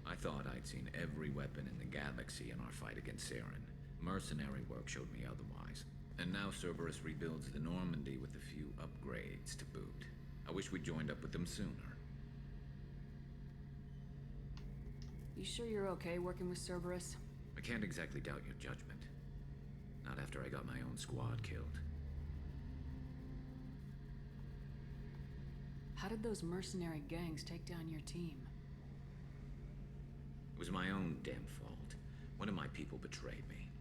I thought I'd seen every weapon in the galaxy in our fight against Saren. Mercenary work showed me otherwise. And now Cerberus rebuilds the Normandy with a few upgrades to boot. I wish we'd joined up with them sooner. You sure you're okay working with Cerberus? I can't exactly doubt your judgment. Not after I got my own squad killed. How did those mercenary gangs take down your team? It was my own damn fault. One of my people betrayed me.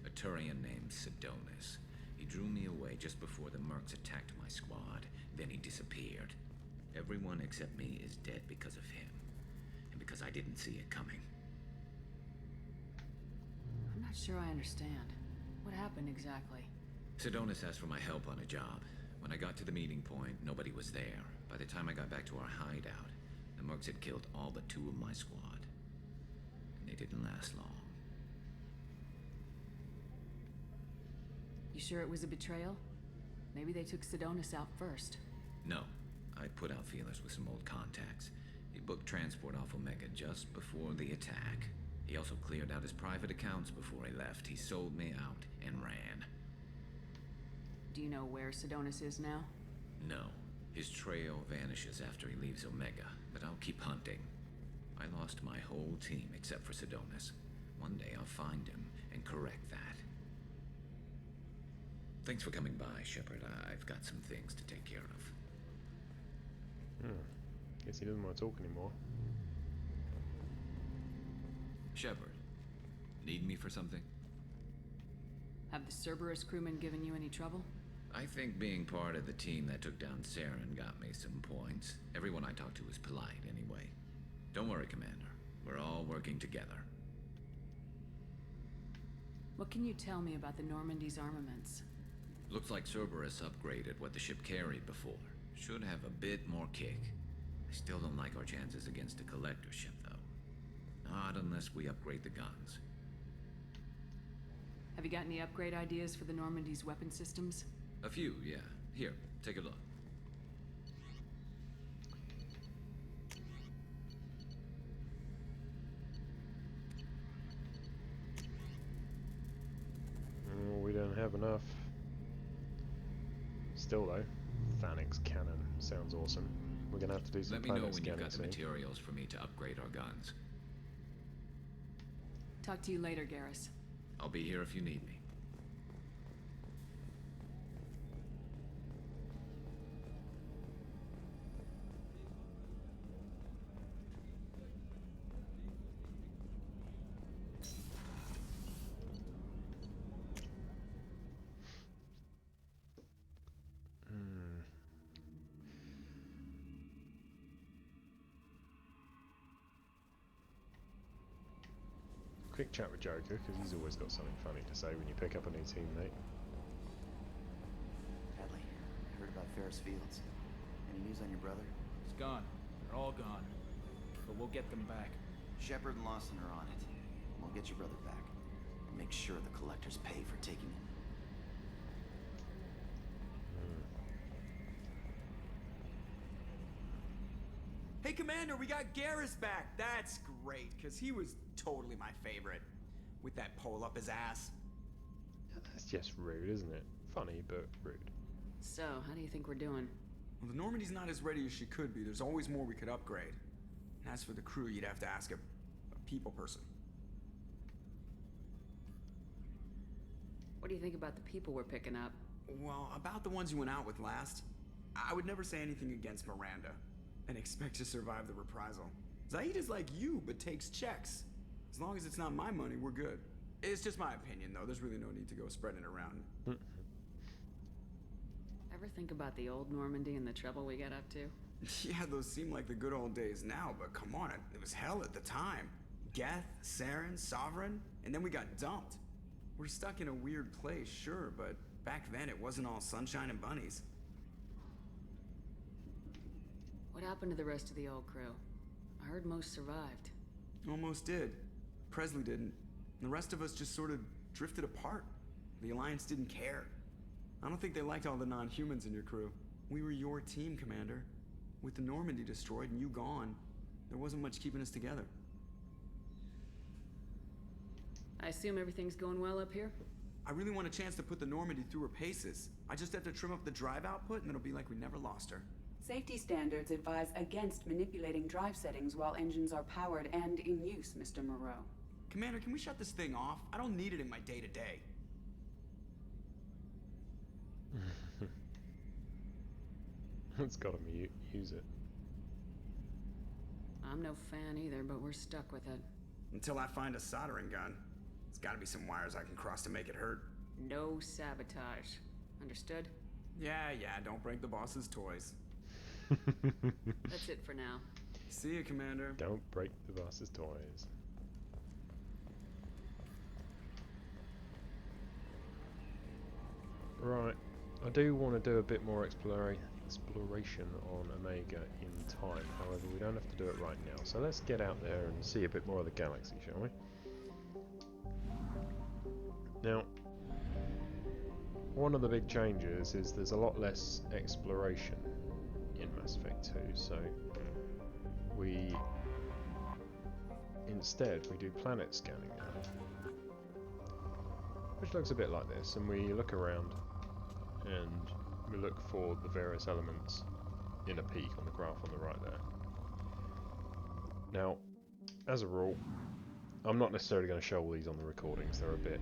A Turian named Sidonis. He drew me away just before the mercs attacked my squad. Then he disappeared. Everyone except me is dead because of him. And because I didn't see it coming. I'm not sure I understand. What happened exactly? Sidonis asked for my help on a job. When I got to the meeting point, nobody was there. By the time I got back to our hideout, the mercs had killed all but 2 of my squad. And they didn't last long. You sure it was a betrayal? Maybe they took Sidonis out first. No. I put out feelers with some old contacts. He booked transport off Omega just before the attack. He also cleared out his private accounts before he left. He sold me out and ran. Do you know where Sidonis is now? No. His trail vanishes after he leaves Omega, but I'll keep hunting. I lost my whole team except for Sidonis. One day I'll find him and correct that. Thanks for coming by, Shepard. I've got some things to take care of. Guess he doesn't want to talk anymore. Shepard, need me for something? Have the Cerberus crewmen given you any trouble? I think being part of the team that took down Saren got me some points. Everyone I talked to was polite anyway. Don't worry, Commander. We're all working together. What can you tell me about the Normandy's armaments? Looks like Cerberus upgraded what the ship carried before. Should have a bit more kick. I still don't like our chances against a collector ship, though. Not unless we upgrade the guns. Have you got any upgrade ideas for the Normandy's weapon systems? A few, yeah. Here, take a look. We don't have enough. Still though, Thanix cannon sounds awesome. We're gonna have to do some Let me know Thanix when you've got the soon. materials for me to upgrade our guns. Talk to you later, Garrus. I'll be here if you need me. Quick chat with Joker, because he's always got something funny to say when you pick up a new teammate. Hadley, I heard about Ferris Fields. Any news on your brother? He's gone. They're all gone. But we'll get them back. Shepard and Lawson are on it. We'll get your brother back. Make sure the collectors pay for taking him. Hey, Commander, we got Garrus back. That's great, because he was totally my favorite. With that pole up his ass. That's just rude, isn't it? Funny, but rude. So, how do you think we're doing? Well, the Normandy's not as ready as she could be. There's always more we could upgrade. And as for the crew, you'd have to ask a people person. What do you think about the people we're picking up? Well, about the ones you went out with last, I would never say anything against Miranda and expect to survive the reprisal. Zaid is like you, but takes checks. As long as it's not my money, we're good. It's just my opinion, though. There's really no need to go spreading it around. Ever think about the old Normandy and the trouble we got up to? Yeah, those seem like the good old days now, but come on, it was hell at the time. Geth, Saren, Sovereign, and then we got dumped. We're stuck in a weird place, sure, but back then it wasn't all sunshine and bunnies. What happened to the rest of the old crew? I heard most survived. Almost did. Presley didn't. The rest of us just sort of drifted apart. The Alliance didn't care. I don't think they liked all the non-humans in your crew. We were your team, Commander. With the Normandy destroyed and you gone, there wasn't much keeping us together. I assume everything's going well up here? I really want a chance to put the Normandy through her paces. I just have to trim up the drive output and it'll be like we never lost her. Safety standards advise against manipulating drive settings while engines are powered and in use, Mr. Moreau. Commander, can we shut this thing off? I don't need it in my day-to-day. It's gotta use it. I'm no fan either, but we're stuck with it. Until I find a soldering gun. There's gotta be some wires I can cross to make it hurt. No sabotage. Understood? Yeah, don't break the boss's toys. That's it for now. See you, Commander. Don't break the boss's toys. Right, I do want to do a bit more exploration on Omega in time. However, we don't have to do it right now. So let's get out there and see a bit more of the galaxy, shall we? Now, one of the big changes is there's a lot less exploration in Mass Effect 2, so instead we do planet scanning now, which looks a bit like this, and we look around and we look for the various elements in a peak on the graph on the right there. Now, as a rule, I'm not necessarily going to show all these on the recordings. They're a bit...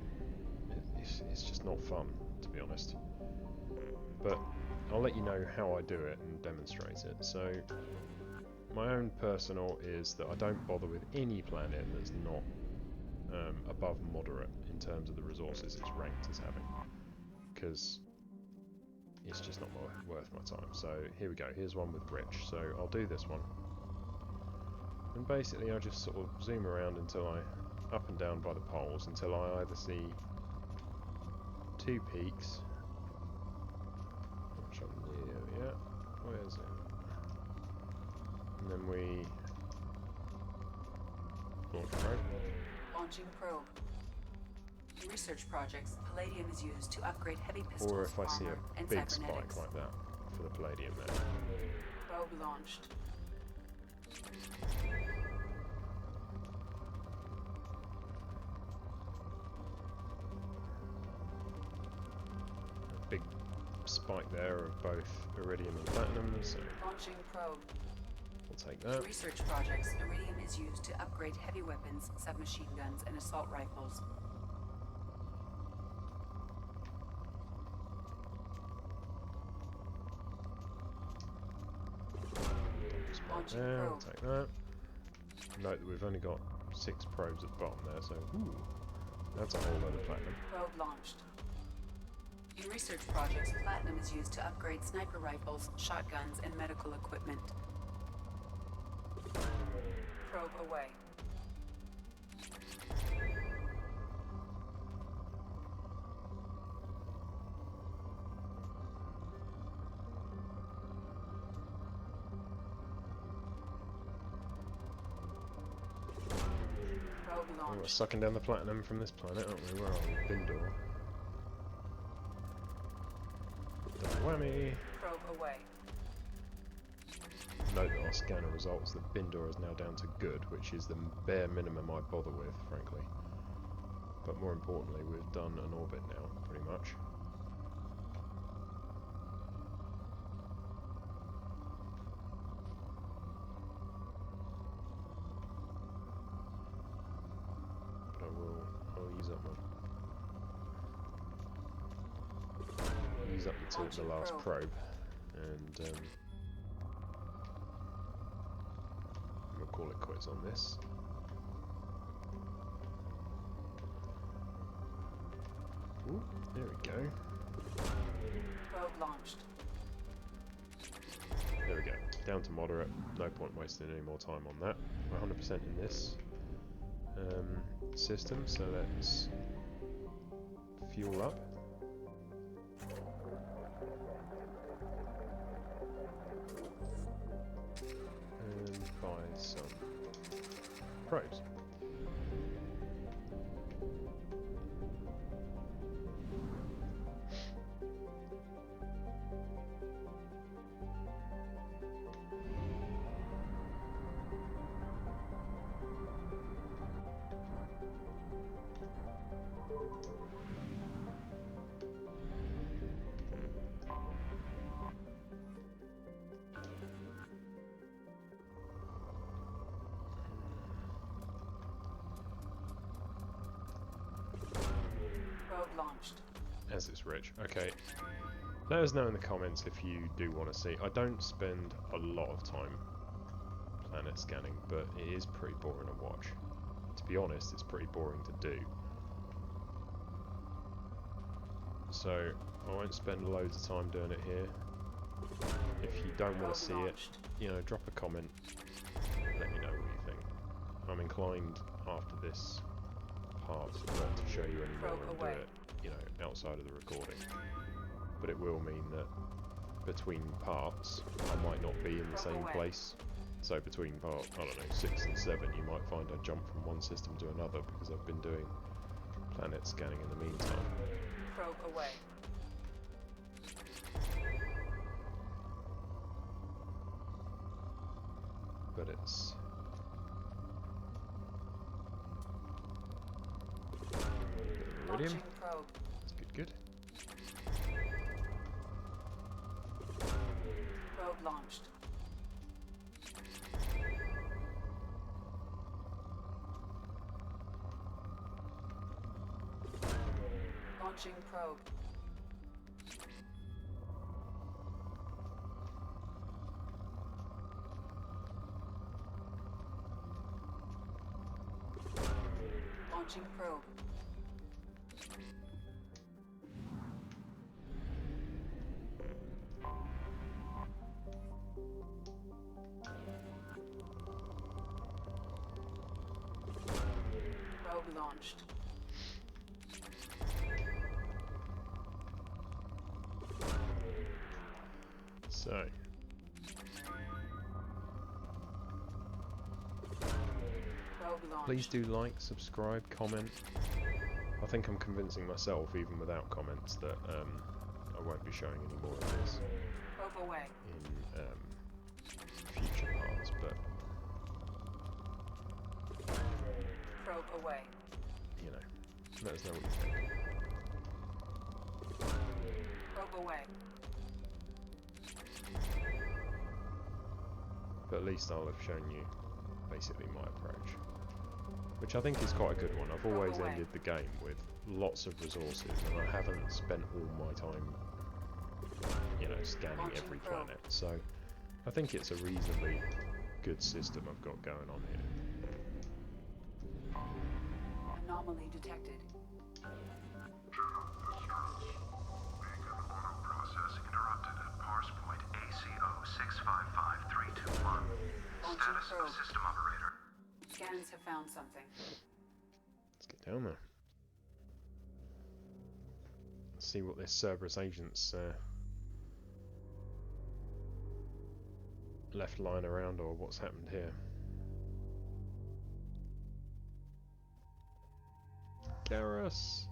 It's just not fun, to be honest. But I'll let you know how I do it and demonstrate it. So, my own personal is that I don't bother with any planet that's not above moderate in terms of the resources it's ranked as having. Because it's just not worth my time. So here we go, here's one with Rich. So I'll do this one. And basically I just sort of zoom around until up and down by the poles, until I either see two peaks, which I'm near, yeah, where's it? And then we launch probe. Launching probe. In research projects, palladium is used to upgrade heavy pistols, or if I see armor, a and big cybernetics. spike like that for the palladium there. Probe launched. A big spike there of both iridium and platinum, so Launching probe. we'll take In that. research projects, iridium is used to upgrade heavy weapons, submachine guns, and assault rifles. Spike there, we'll take that. Note that we've only got 6 probes at the bottom there, so ooh, that's a whole load of platinum. Probe launched. In research projects, platinum is used to upgrade sniper rifles, shotguns, and medical equipment. Probe away. Probe Oh, we're launched. sucking down the platinum from this planet, aren't we? Where are we? Bindor. Double whammy. Probe away. Note that our scanner results that Bindor is now down to good, which is the bare minimum I'd bother with, frankly. But more importantly, we've done an orbit now, pretty much. But I'll use up the last probe, and we'll call it quits on this. Ooh, there we go. Probe launched. There we go. Down to moderate. No point wasting any more time on that. We're 100% in this system, so let's fuel up. And buy some probes. Launched. As it's rich. Okay. Let us know in the comments if you do want to see. I don't spend a lot of time planet scanning, but it is pretty boring to watch. To be honest, it's pretty boring to do. So I won't spend loads of time doing it here. If you don't want to see it, you know, drop a comment. Let me know what you think. I'm inclined after this part not to show you anymore and do it, you know, outside of the recording. But it will mean that between parts, I might not be in the same place. So between part, I don't know, 6 and 7, you might find I jump from one system to another because I've been doing planet scanning in the meantime. Probe away. But it's iridium. Probe. That's good. Probe launched. Launching probe. Launching probe. Probe launched. So please do like, subscribe, comment. I think I'm convincing myself, even without comments, that I won't be showing any more of this Probe away. in future parts, but Probe away. you know, let us know what you think. Probe away. But at least I'll have shown you basically my approach, which I think is quite a good one. I've always ended the game with lots of resources, and I haven't spent all my time, you know, scanning every planet. So I think it's a reasonably good system I've got going on here. Anomaly detected. Process interrupted at parse point ACO 655321. Status of system operator. Scans have found something. Let's get down there. Let's see what this Cerberus agent's left lying around, or what's happened here. Garrus!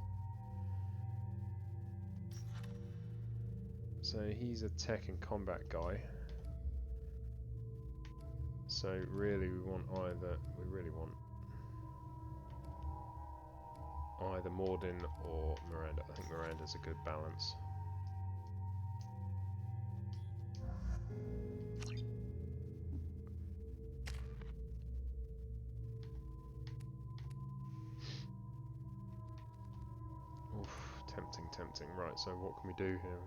So he's a tech and combat guy. So really we want either Mordin or Miranda. I think Miranda's a good balance. Oof, tempting. Right, so what can we do here?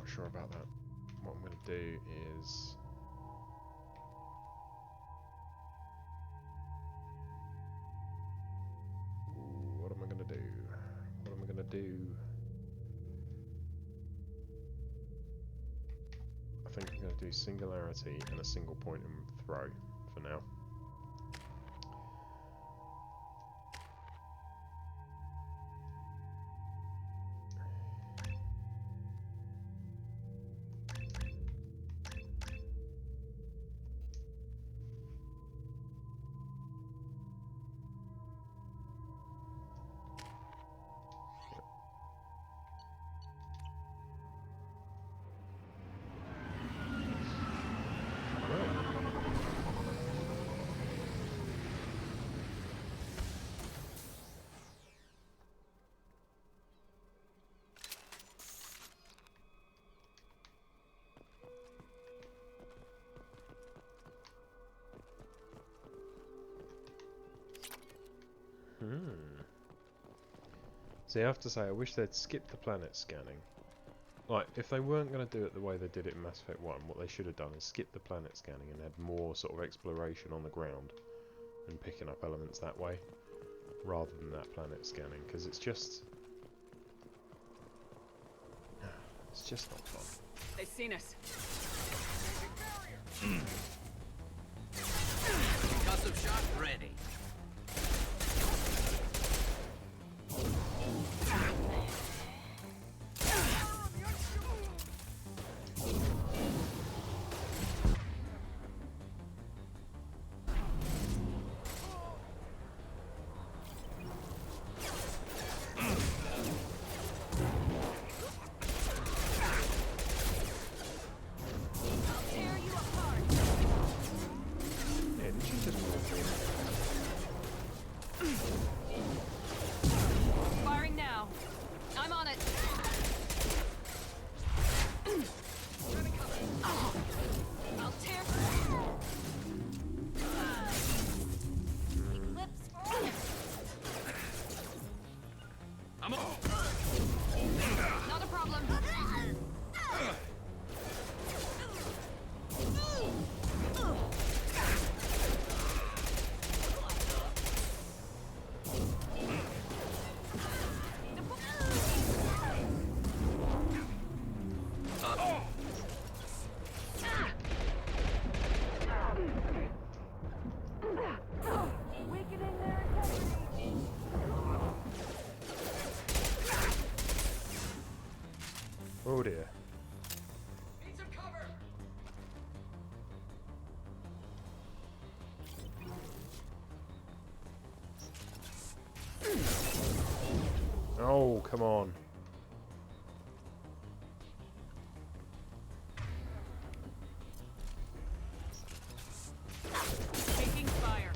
Sure about that. What I'm going to do is what am I going to do? I think I'm going to do singularity and a single point and throw for now. See, I have to say, I wish they'd skipped the planet scanning. Like, if they weren't going to do it the way they did it in Mass Effect 1, what they should have done is skip the planet scanning and had more sort of exploration on the ground and picking up elements that way, rather than that planet scanning, because it's just not fun. They've seen us. Concussive shot ready. Firing now. I'm on it. I'll tear. I'm on. Not a problem. Oh dear. Need some cover. Oh, come on. Taking fire.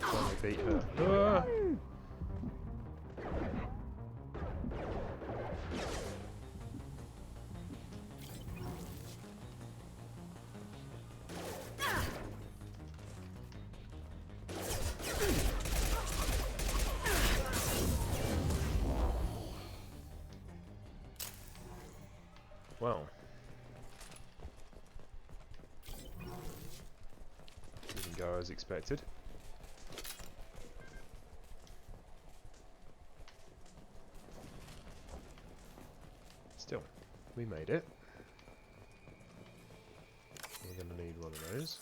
Finally beat her. Ah! Well, didn't go as expected. Still, we made it. We're going to need one of those.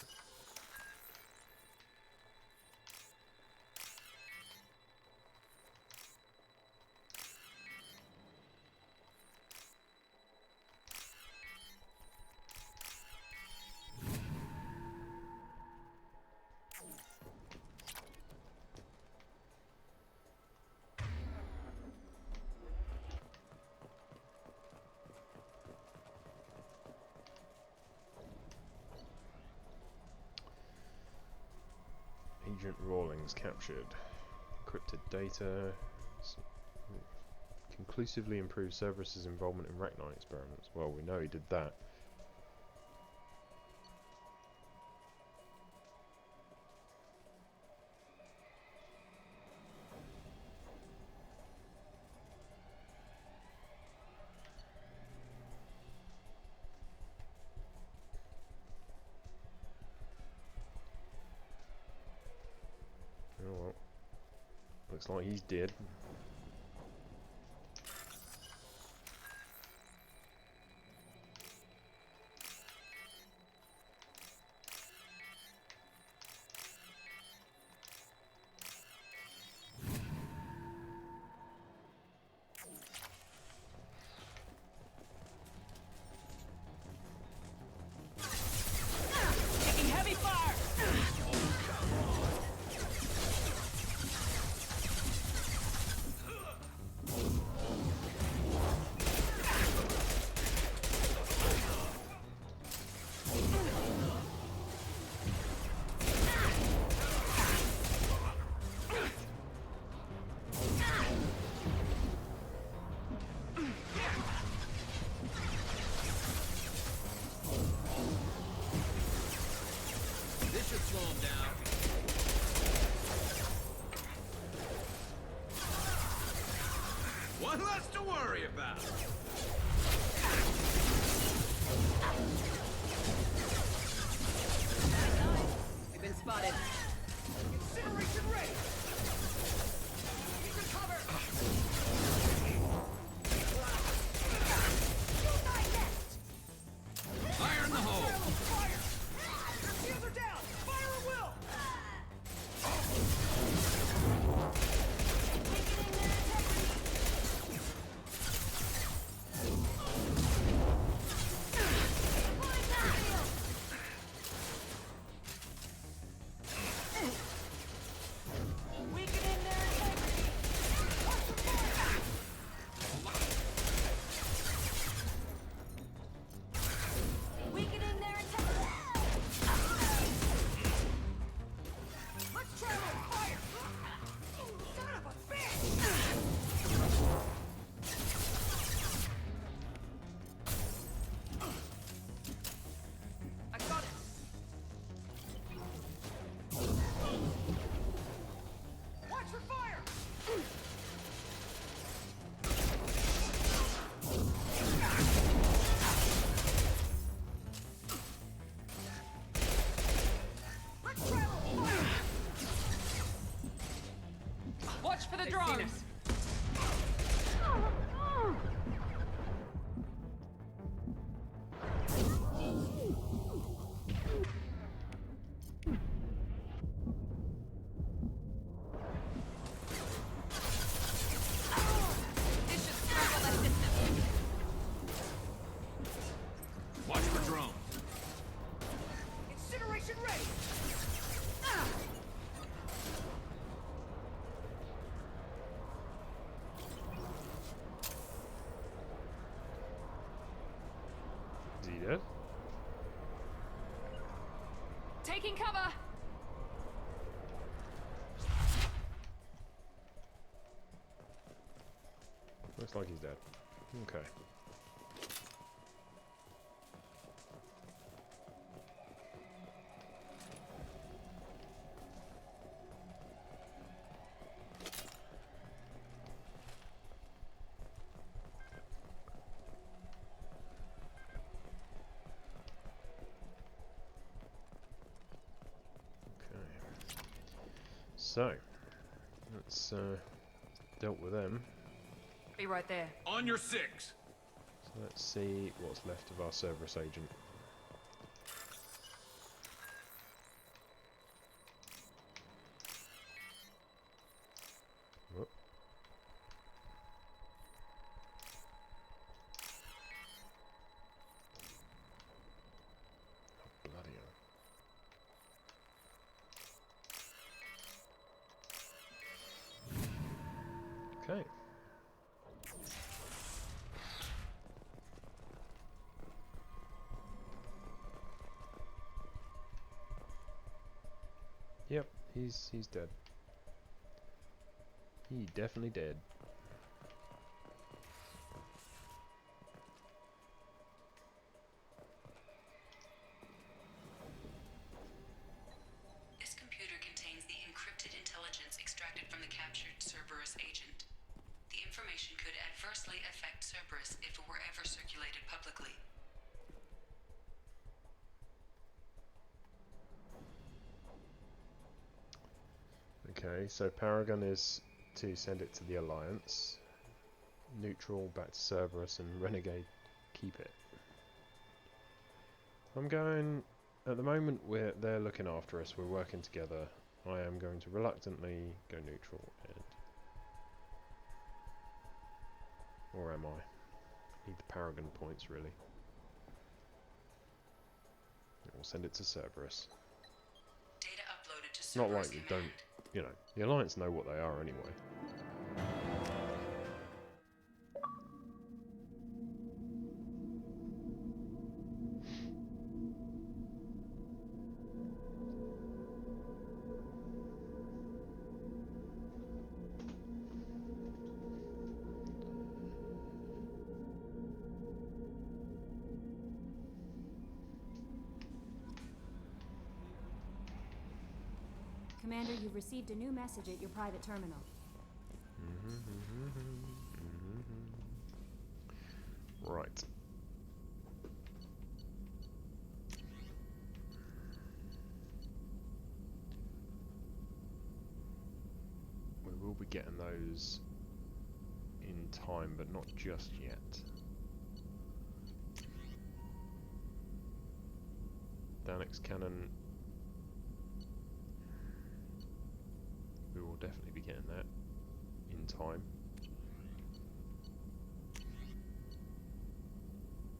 Agent Rawlings captured. Encrypted data. Conclusively improved Cerberus's involvement in Recline experiments. Well, we know he did that. Oh well. Looks like he's dead. Taking heavy fire! This should slow him down. One less to worry about. We've been spotted. Incineration ray! He's in cover! Shoot my next! Fire in the hole. Fire! Your shields are down! Fire at will! Weakening their integrity! Watch the fire! Weakening their integrity! Let's try a little fire! Son of a bitch! I got it! Watch for fire! Let's try a little fire! Watch for the drones! This should scramble that system. Watch for drones. Incineration ray! Taking cover! Looks like he's dead. Okay. So, let's dealt with them. Be right there. On your six. So let's see what's left of our Cerberus agent. Whoop. Oh, bloody hell. Okay. Yep, he's dead. He definitely dead. This computer contains the encrypted intelligence extracted from the captured Cerberus agent. The information could adversely affect Cerberus if it were ever circulated publicly. Okay, so Paragon is to send it to the Alliance. Neutral back to Cerberus, and Renegade keep it. I'm going... At the moment they're looking after us, we're working together. I am going to reluctantly go neutral and... Or am I? Need the Paragon points, really. We'll send it to Cerberus. Data uploaded to It's not like Cerberus we command. don't... You know, the Alliance know what they are anyway. Commander, you've received a new message at your private terminal. Right. We will be getting those in time, but not just yet. Danix cannon. We will definitely be getting that in time.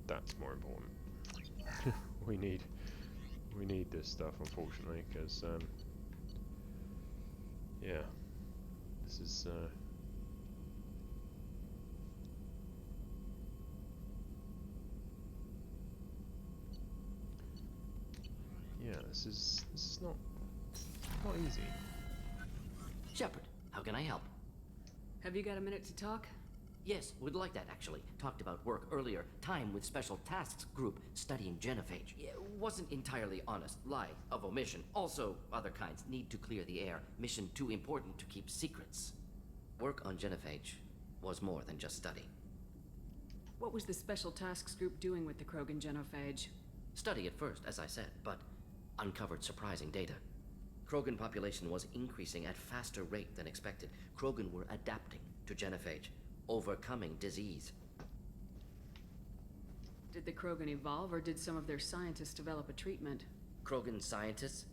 That's more important. we need this stuff, unfortunately, because yeah, this is yeah, this is not easy. Shepard, how can I help? Have you got a minute to talk? Yes, would like that actually. Talked about work earlier. Time with Special Tasks Group studying genophage. Yeah, wasn't entirely honest. Lie of omission. Also, other kinds need to clear the air. Mission too important to keep secrets. Work on genophage was more than just study. What was the Special Tasks Group doing with the Krogan genophage? Study at first, as I said, but uncovered surprising data. Krogan population was increasing at faster rate than expected. Krogan were adapting to genophage, overcoming disease. Did the Krogan evolve, or did some of their scientists develop a treatment? Krogan scientists?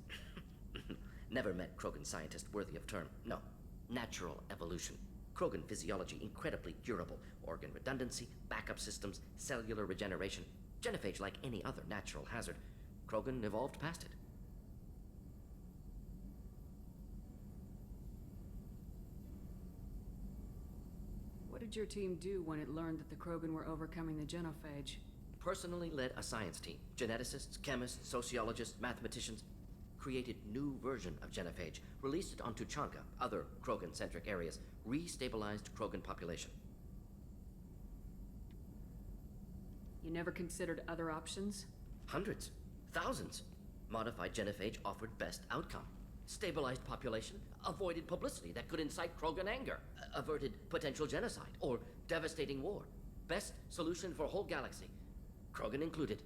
Never met Krogan scientist worthy of term. No. Natural evolution. Krogan physiology incredibly durable. Organ redundancy, backup systems, cellular regeneration. Genophage like any other natural hazard. Krogan evolved past it. What did your team do when it learned that the Krogan were overcoming the genophage? Personally led a science team. Geneticists, chemists, sociologists, mathematicians. created new version of genophage, released it onto Chanka, other Krogan-centric areas, re-stabilized Krogan population. You never considered other options? Hundreds, thousands. Modified genophage offered best outcome. Stabilized population, avoided publicity that could incite Krogan anger, averted potential genocide or devastating war. Best solution for whole galaxy, Krogan included.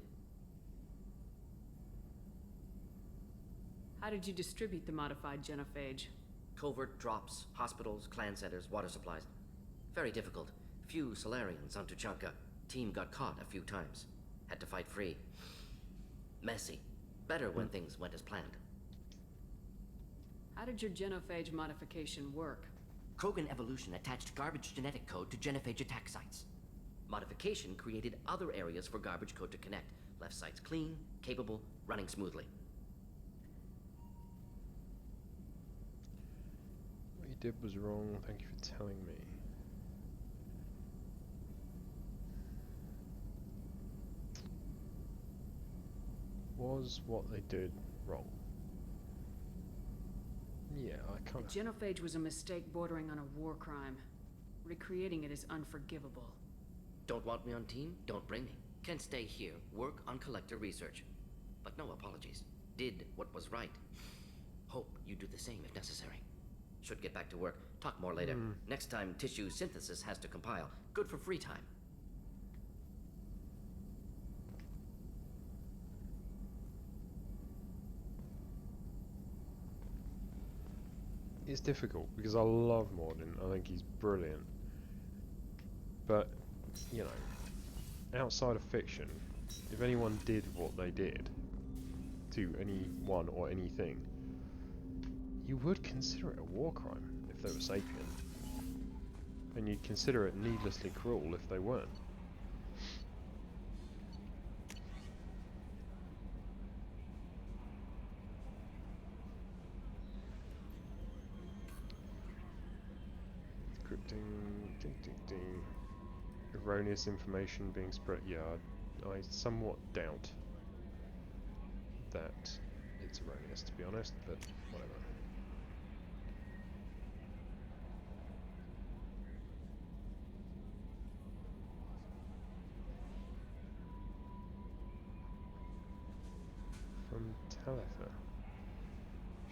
How did you distribute the modified genophage? Covert drops, hospitals, clan centers, water supplies. Very difficult. Few Solarians on Tuchanka. Team got caught a few times. Had to fight free. Messy. Better when things went as planned. How did your genophage modification work? Krogan evolution attached garbage genetic code to genophage attack sites. Modification created other areas for garbage code to connect. Left sites clean, capable, running smoothly. What you did was wrong. Thank you for telling me. Was what they did wrong? Yeah, I can't. The genophage was a mistake bordering on a war crime. Recreating it is unforgivable. Don't want me on team? Don't bring me. Can stay here, work on collector research. But no apologies. Did what was right. Hope you do the same if necessary. Should get back to work. Talk more later. Next time tissue synthesis has to compile. Good for free time. It's difficult because I love Morden. I think he's brilliant. But, you know, outside of fiction, if anyone did what they did to anyone or anything, you would consider it a war crime if they were sapient. And you'd consider it needlessly cruel if they weren't. Erroneous information being spread. Yeah, I somewhat doubt that it's erroneous, to be honest, but whatever. From Talitha.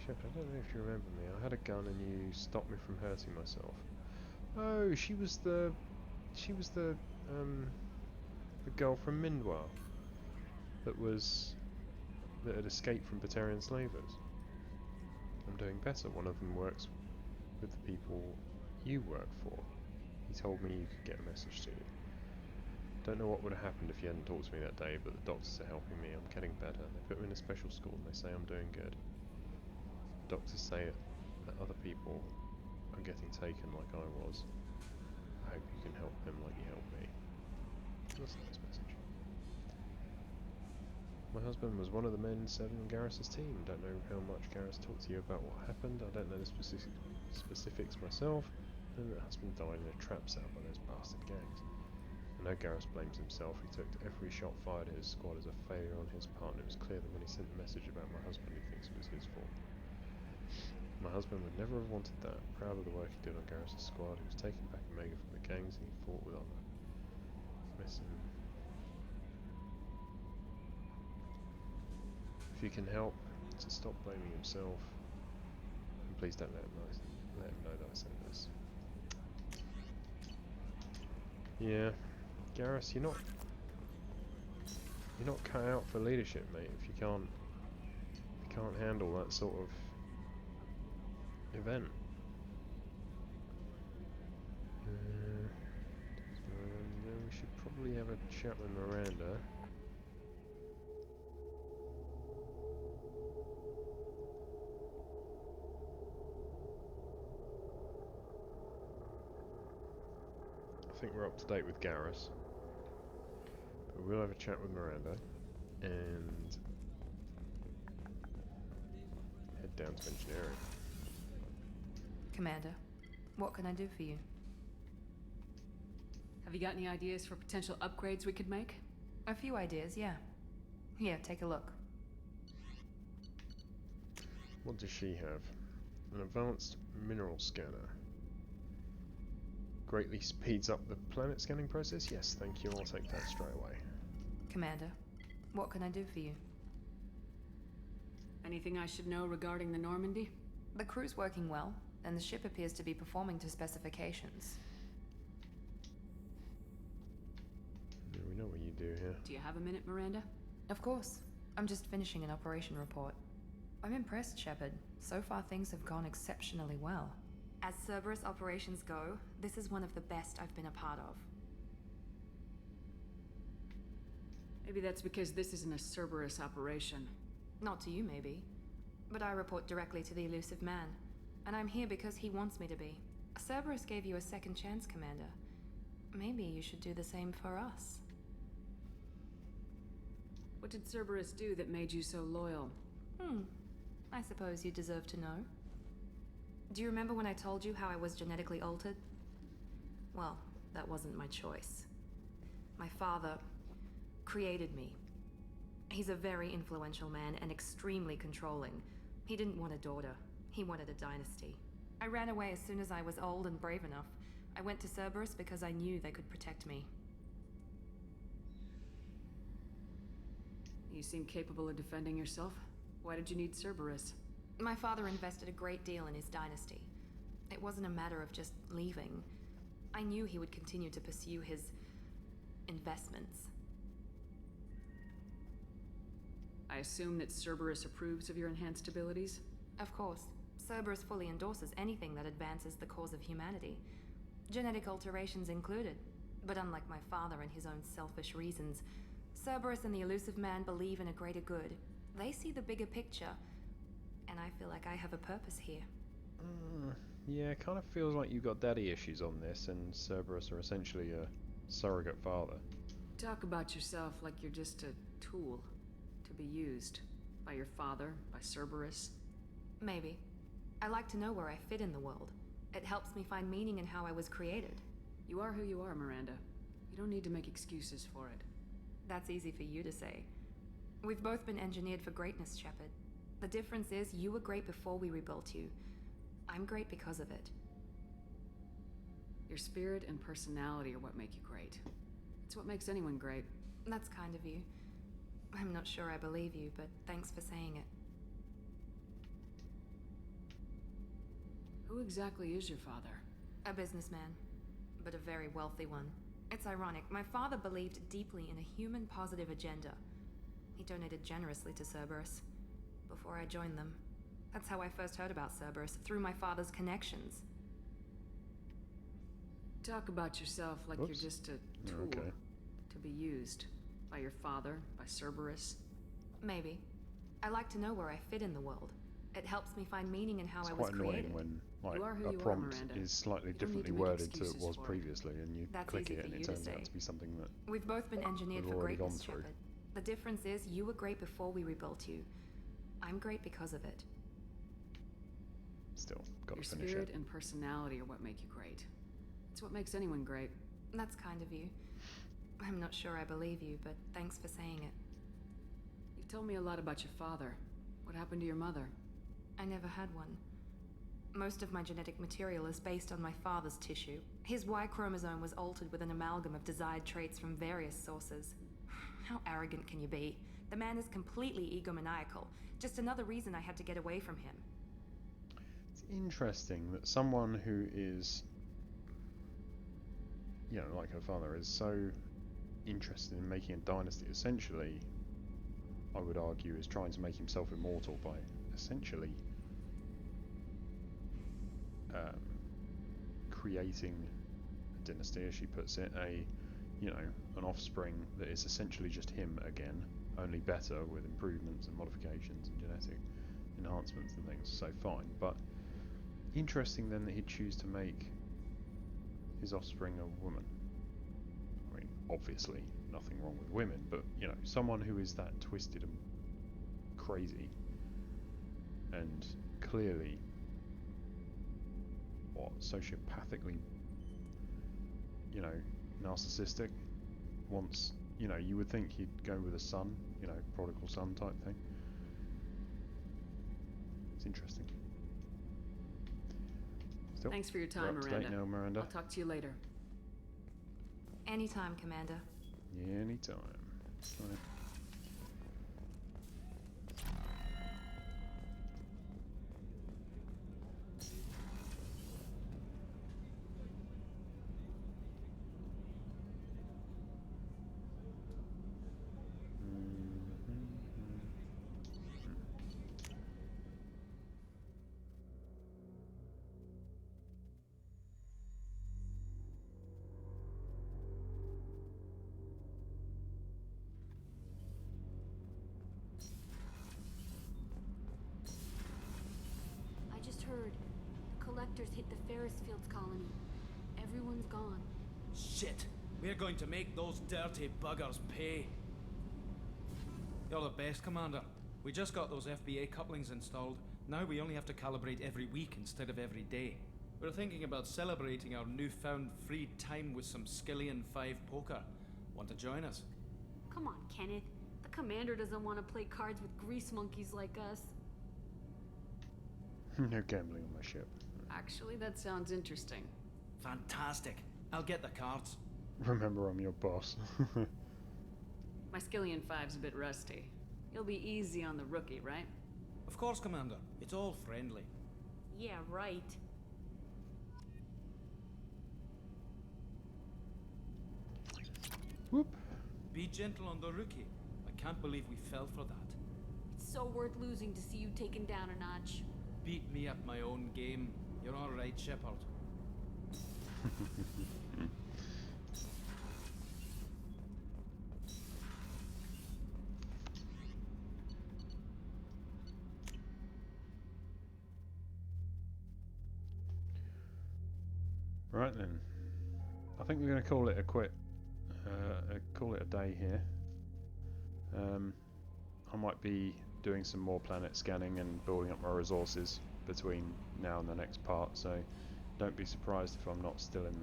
Shep, I don't know if you remember me. I had a gun and you stopped me from hurting myself. Oh, she was the girl from Mindwar that had escaped from Batarian slavers. I'm doing better. One of them works with the people you work for. He told me you could get a message to you. Don't know what would have happened if you hadn't talked to me that day, but the doctors are helping me. I'm getting better. They put me in a special school and they say I'm doing good. The doctors say that other people are getting taken like I was. I hope you can help them like you helped me. That's a nice message. My husband was one of the men serving on Garrus's team. Don't know how much Garrus talked to you about what happened. I don't know the specifics myself. I know that husband died in a trap set up by those bastard gangs. I know Garrus blames himself. He took every shot fired at his squad as a failure on his part, and it was clear that when he sent the message about my husband, he thinks it was his fault. My husband would never have wanted that. Proud of the work he did on Garrus's squad. He was taking back Omega from the gangs and he fought with honor. Miss him. If you can help to stop blaming himself, and please don't let him know that I sent this. Yeah, Garrus, you're not cut out for leadership, mate. If you can't handle that sort of event. We should probably have a chat with Miranda. I think we're up to date with Garrus. But we'll have a chat with Miranda and head down to engineering. Commander, what can I do for you? Have you got any ideas for potential upgrades we could make? A few ideas, yeah. Here, take a look. What does she have? An advanced mineral scanner. Greatly speeds up the planet scanning process? Yes, thank you. I'll take that straight away. Commander, what can I do for you? Anything I should know regarding the Normandy? The crew's working well, and the ship appears to be performing to specifications. Yeah, we know what you do here. Do you have a minute, Miranda? Of course. I'm just finishing an operation report. I'm impressed, Shepard. So far things have gone exceptionally well. As Cerberus operations go, this is one of the best I've been a part of. Maybe that's because this isn't a Cerberus operation. Not to you, maybe. But I report directly to the elusive man. And I'm here because he wants me to be. Cerberus gave you a second chance, Commander. Maybe you should do the same for us. What did Cerberus do that made you so loyal? I suppose you deserve to know. Do you remember when I told you how I was genetically altered? Well, that wasn't my choice. My father created me. He's a very influential man and extremely controlling. He didn't want a daughter. He wanted a dynasty. I ran away as soon as I was old and brave enough. I went to Cerberus because I knew they could protect me. You seem capable of defending yourself. Why did you need Cerberus? My father invested a great deal in his dynasty. It wasn't a matter of just leaving. I knew he would continue to pursue his investments. I assume that Cerberus approves of your enhanced abilities? Of course. Cerberus fully endorses anything that advances the cause of humanity. Genetic alterations included. But unlike my father and his own selfish reasons, Cerberus and the elusive man believe in a greater good. They see the bigger picture, and I feel like I have a purpose here. Yeah, it kind of feels like you've got daddy issues on this, and Cerberus are essentially a surrogate father. Talk about yourself like you're just a tool to be used by your father, by Cerberus. Maybe. I like to know where I fit in the world. It helps me find meaning in how I was created. You are who you are, Miranda. You don't need to make excuses for it. That's easy for you to say. We've both been engineered for greatness, Shepard. The difference is you were great before we rebuilt you. I'm great because of it. Your spirit and personality are what make you great. It's what makes anyone great. That's kind of you. I'm not sure I believe you, but thanks for saying it. Who exactly is your father? A businessman, but a very wealthy one. It's ironic. My father believed deeply in a human-positive agenda. He donated generously to Cerberus before I joined them. That's how I first heard about Cerberus, through my father's connections. Talk about yourself like you're just a tool to be used by your father, by Cerberus. Maybe. I like to know where I fit in the world. It helps me find meaning in how It's I was quite annoying created. when You are who a you are, prompt Miranda. is slightly You don't need differently to make worded to it excuses was for it. previously, and you That's click easy it for and you it to turns say. out to be something that We've both been engineered we've for already gone greatness, through. Shepard. The difference is you were great before we rebuilt you. I'm great because of it. Still, got Your to finish spirit it. and personality are what make you great. It's what makes anyone great. That's kind of you. I'm not sure I believe you, but thanks for saying it. You've told me a lot about your father. What happened to your mother? I never had one. Most of my genetic material is based on my father's tissue. His Y chromosome was altered with an amalgam of desired traits from various sources. How arrogant can you be? The man is completely egomaniacal. Just another reason I had to get away from him. It's interesting that someone who is, you know, like her father, is so interested in making a dynasty, essentially, I would argue, is trying to make himself immortal by essentially creating a dynasty, as she puts it, an offspring that is essentially just him again, only better with improvements and modifications and genetic enhancements and things. So fine, but interesting then that he'd choose to make his offspring a woman. I mean, obviously nothing wrong with women, but you know, someone who is that twisted and crazy and clearly sociopathically, you know, narcissistic, wants, you know, you would think he'd go with a son, you know, prodigal son type thing. It's interesting. Still, Thanks for your we're time, up to date Miranda. now, Miranda. I'll talk to you later. Anytime, Commander. Anytime. Right. I just heard the collectors hit the Ferris Fields colony. Everyone's gone. Shit! We're going to make those dirty buggers pay. You're the best, Commander. We just got those FBA couplings installed. Now we only have to calibrate every week instead of every day. We're thinking about celebrating our newfound free time with some Skillian 5 poker. Want to join us? Come on, Kenneth. The commander doesn't want to play cards with grease monkeys like us. No gambling on my ship. Actually, that sounds interesting. Fantastic. I'll get the cards. Remember, I'm your boss. My Skillian 5's a bit rusty. You'll be easy on the rookie, right? Of course, Commander. It's all friendly. Yeah, right. Whoop. Be gentle on the rookie. I can't believe we fell for that. It's so worth losing to see you taken down a notch. Beat me at my own game. You're all right, Shepard. Right then, I think we're going to call it a call it a day here. I might be doing some more planet scanning and building up my resources between now and the next part, so don't be surprised if I'm not still in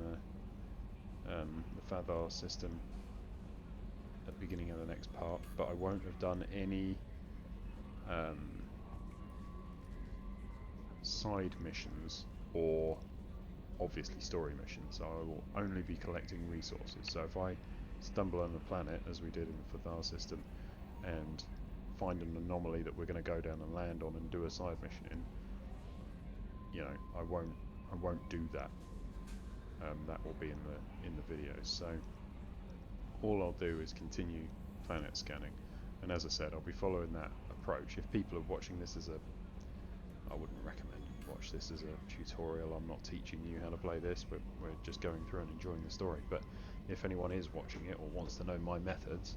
the Fathar system at the beginning of the next part, but I won't have done any side missions or obviously story missions. I will only be collecting resources. So if I stumble on a planet, as we did in the Fathar system, and find an anomaly that we're going to go down and land on and do a side mission in, you know, I won't do that. That will be in the videos. So all I'll do is continue planet scanning, and as I said, I'll be following that approach. If people are watching this as I wouldn't recommend you watch this as a tutorial. I'm not teaching you how to play this. We're just going through and enjoying the story. But if anyone is watching it or wants to know my methods,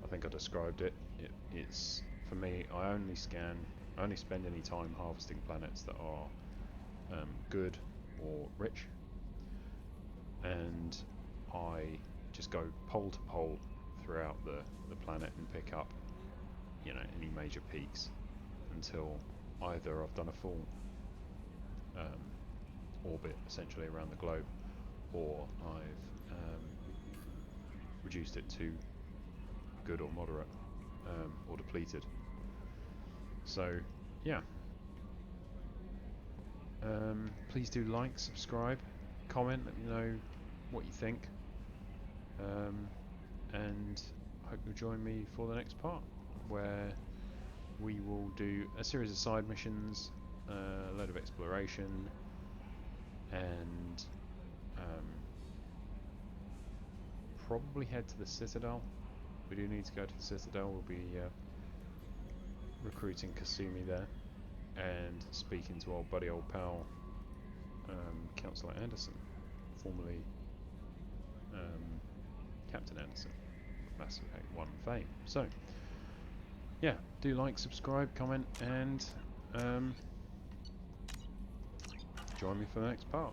I think I described it. It's for me. I only spend any time harvesting planets that are good or rich, and I just go pole to pole throughout the planet and pick up, you know, any major peaks until either I've done a full orbit essentially around the globe, or I've reduced it to good or moderate or depleted. So yeah, please do like, subscribe, comment, let me know what you think, and I hope you'll join me for the next part, where we will do a series of side missions, a load of exploration, and probably head to the Citadel. We do need to go to the Citadel. We'll be recruiting Kasumi there and speaking to old buddy, old pal, Councillor Anderson, formerly Captain Anderson, Mass Effect 1 fame. So yeah, do like, subscribe, comment, and join me for the next part.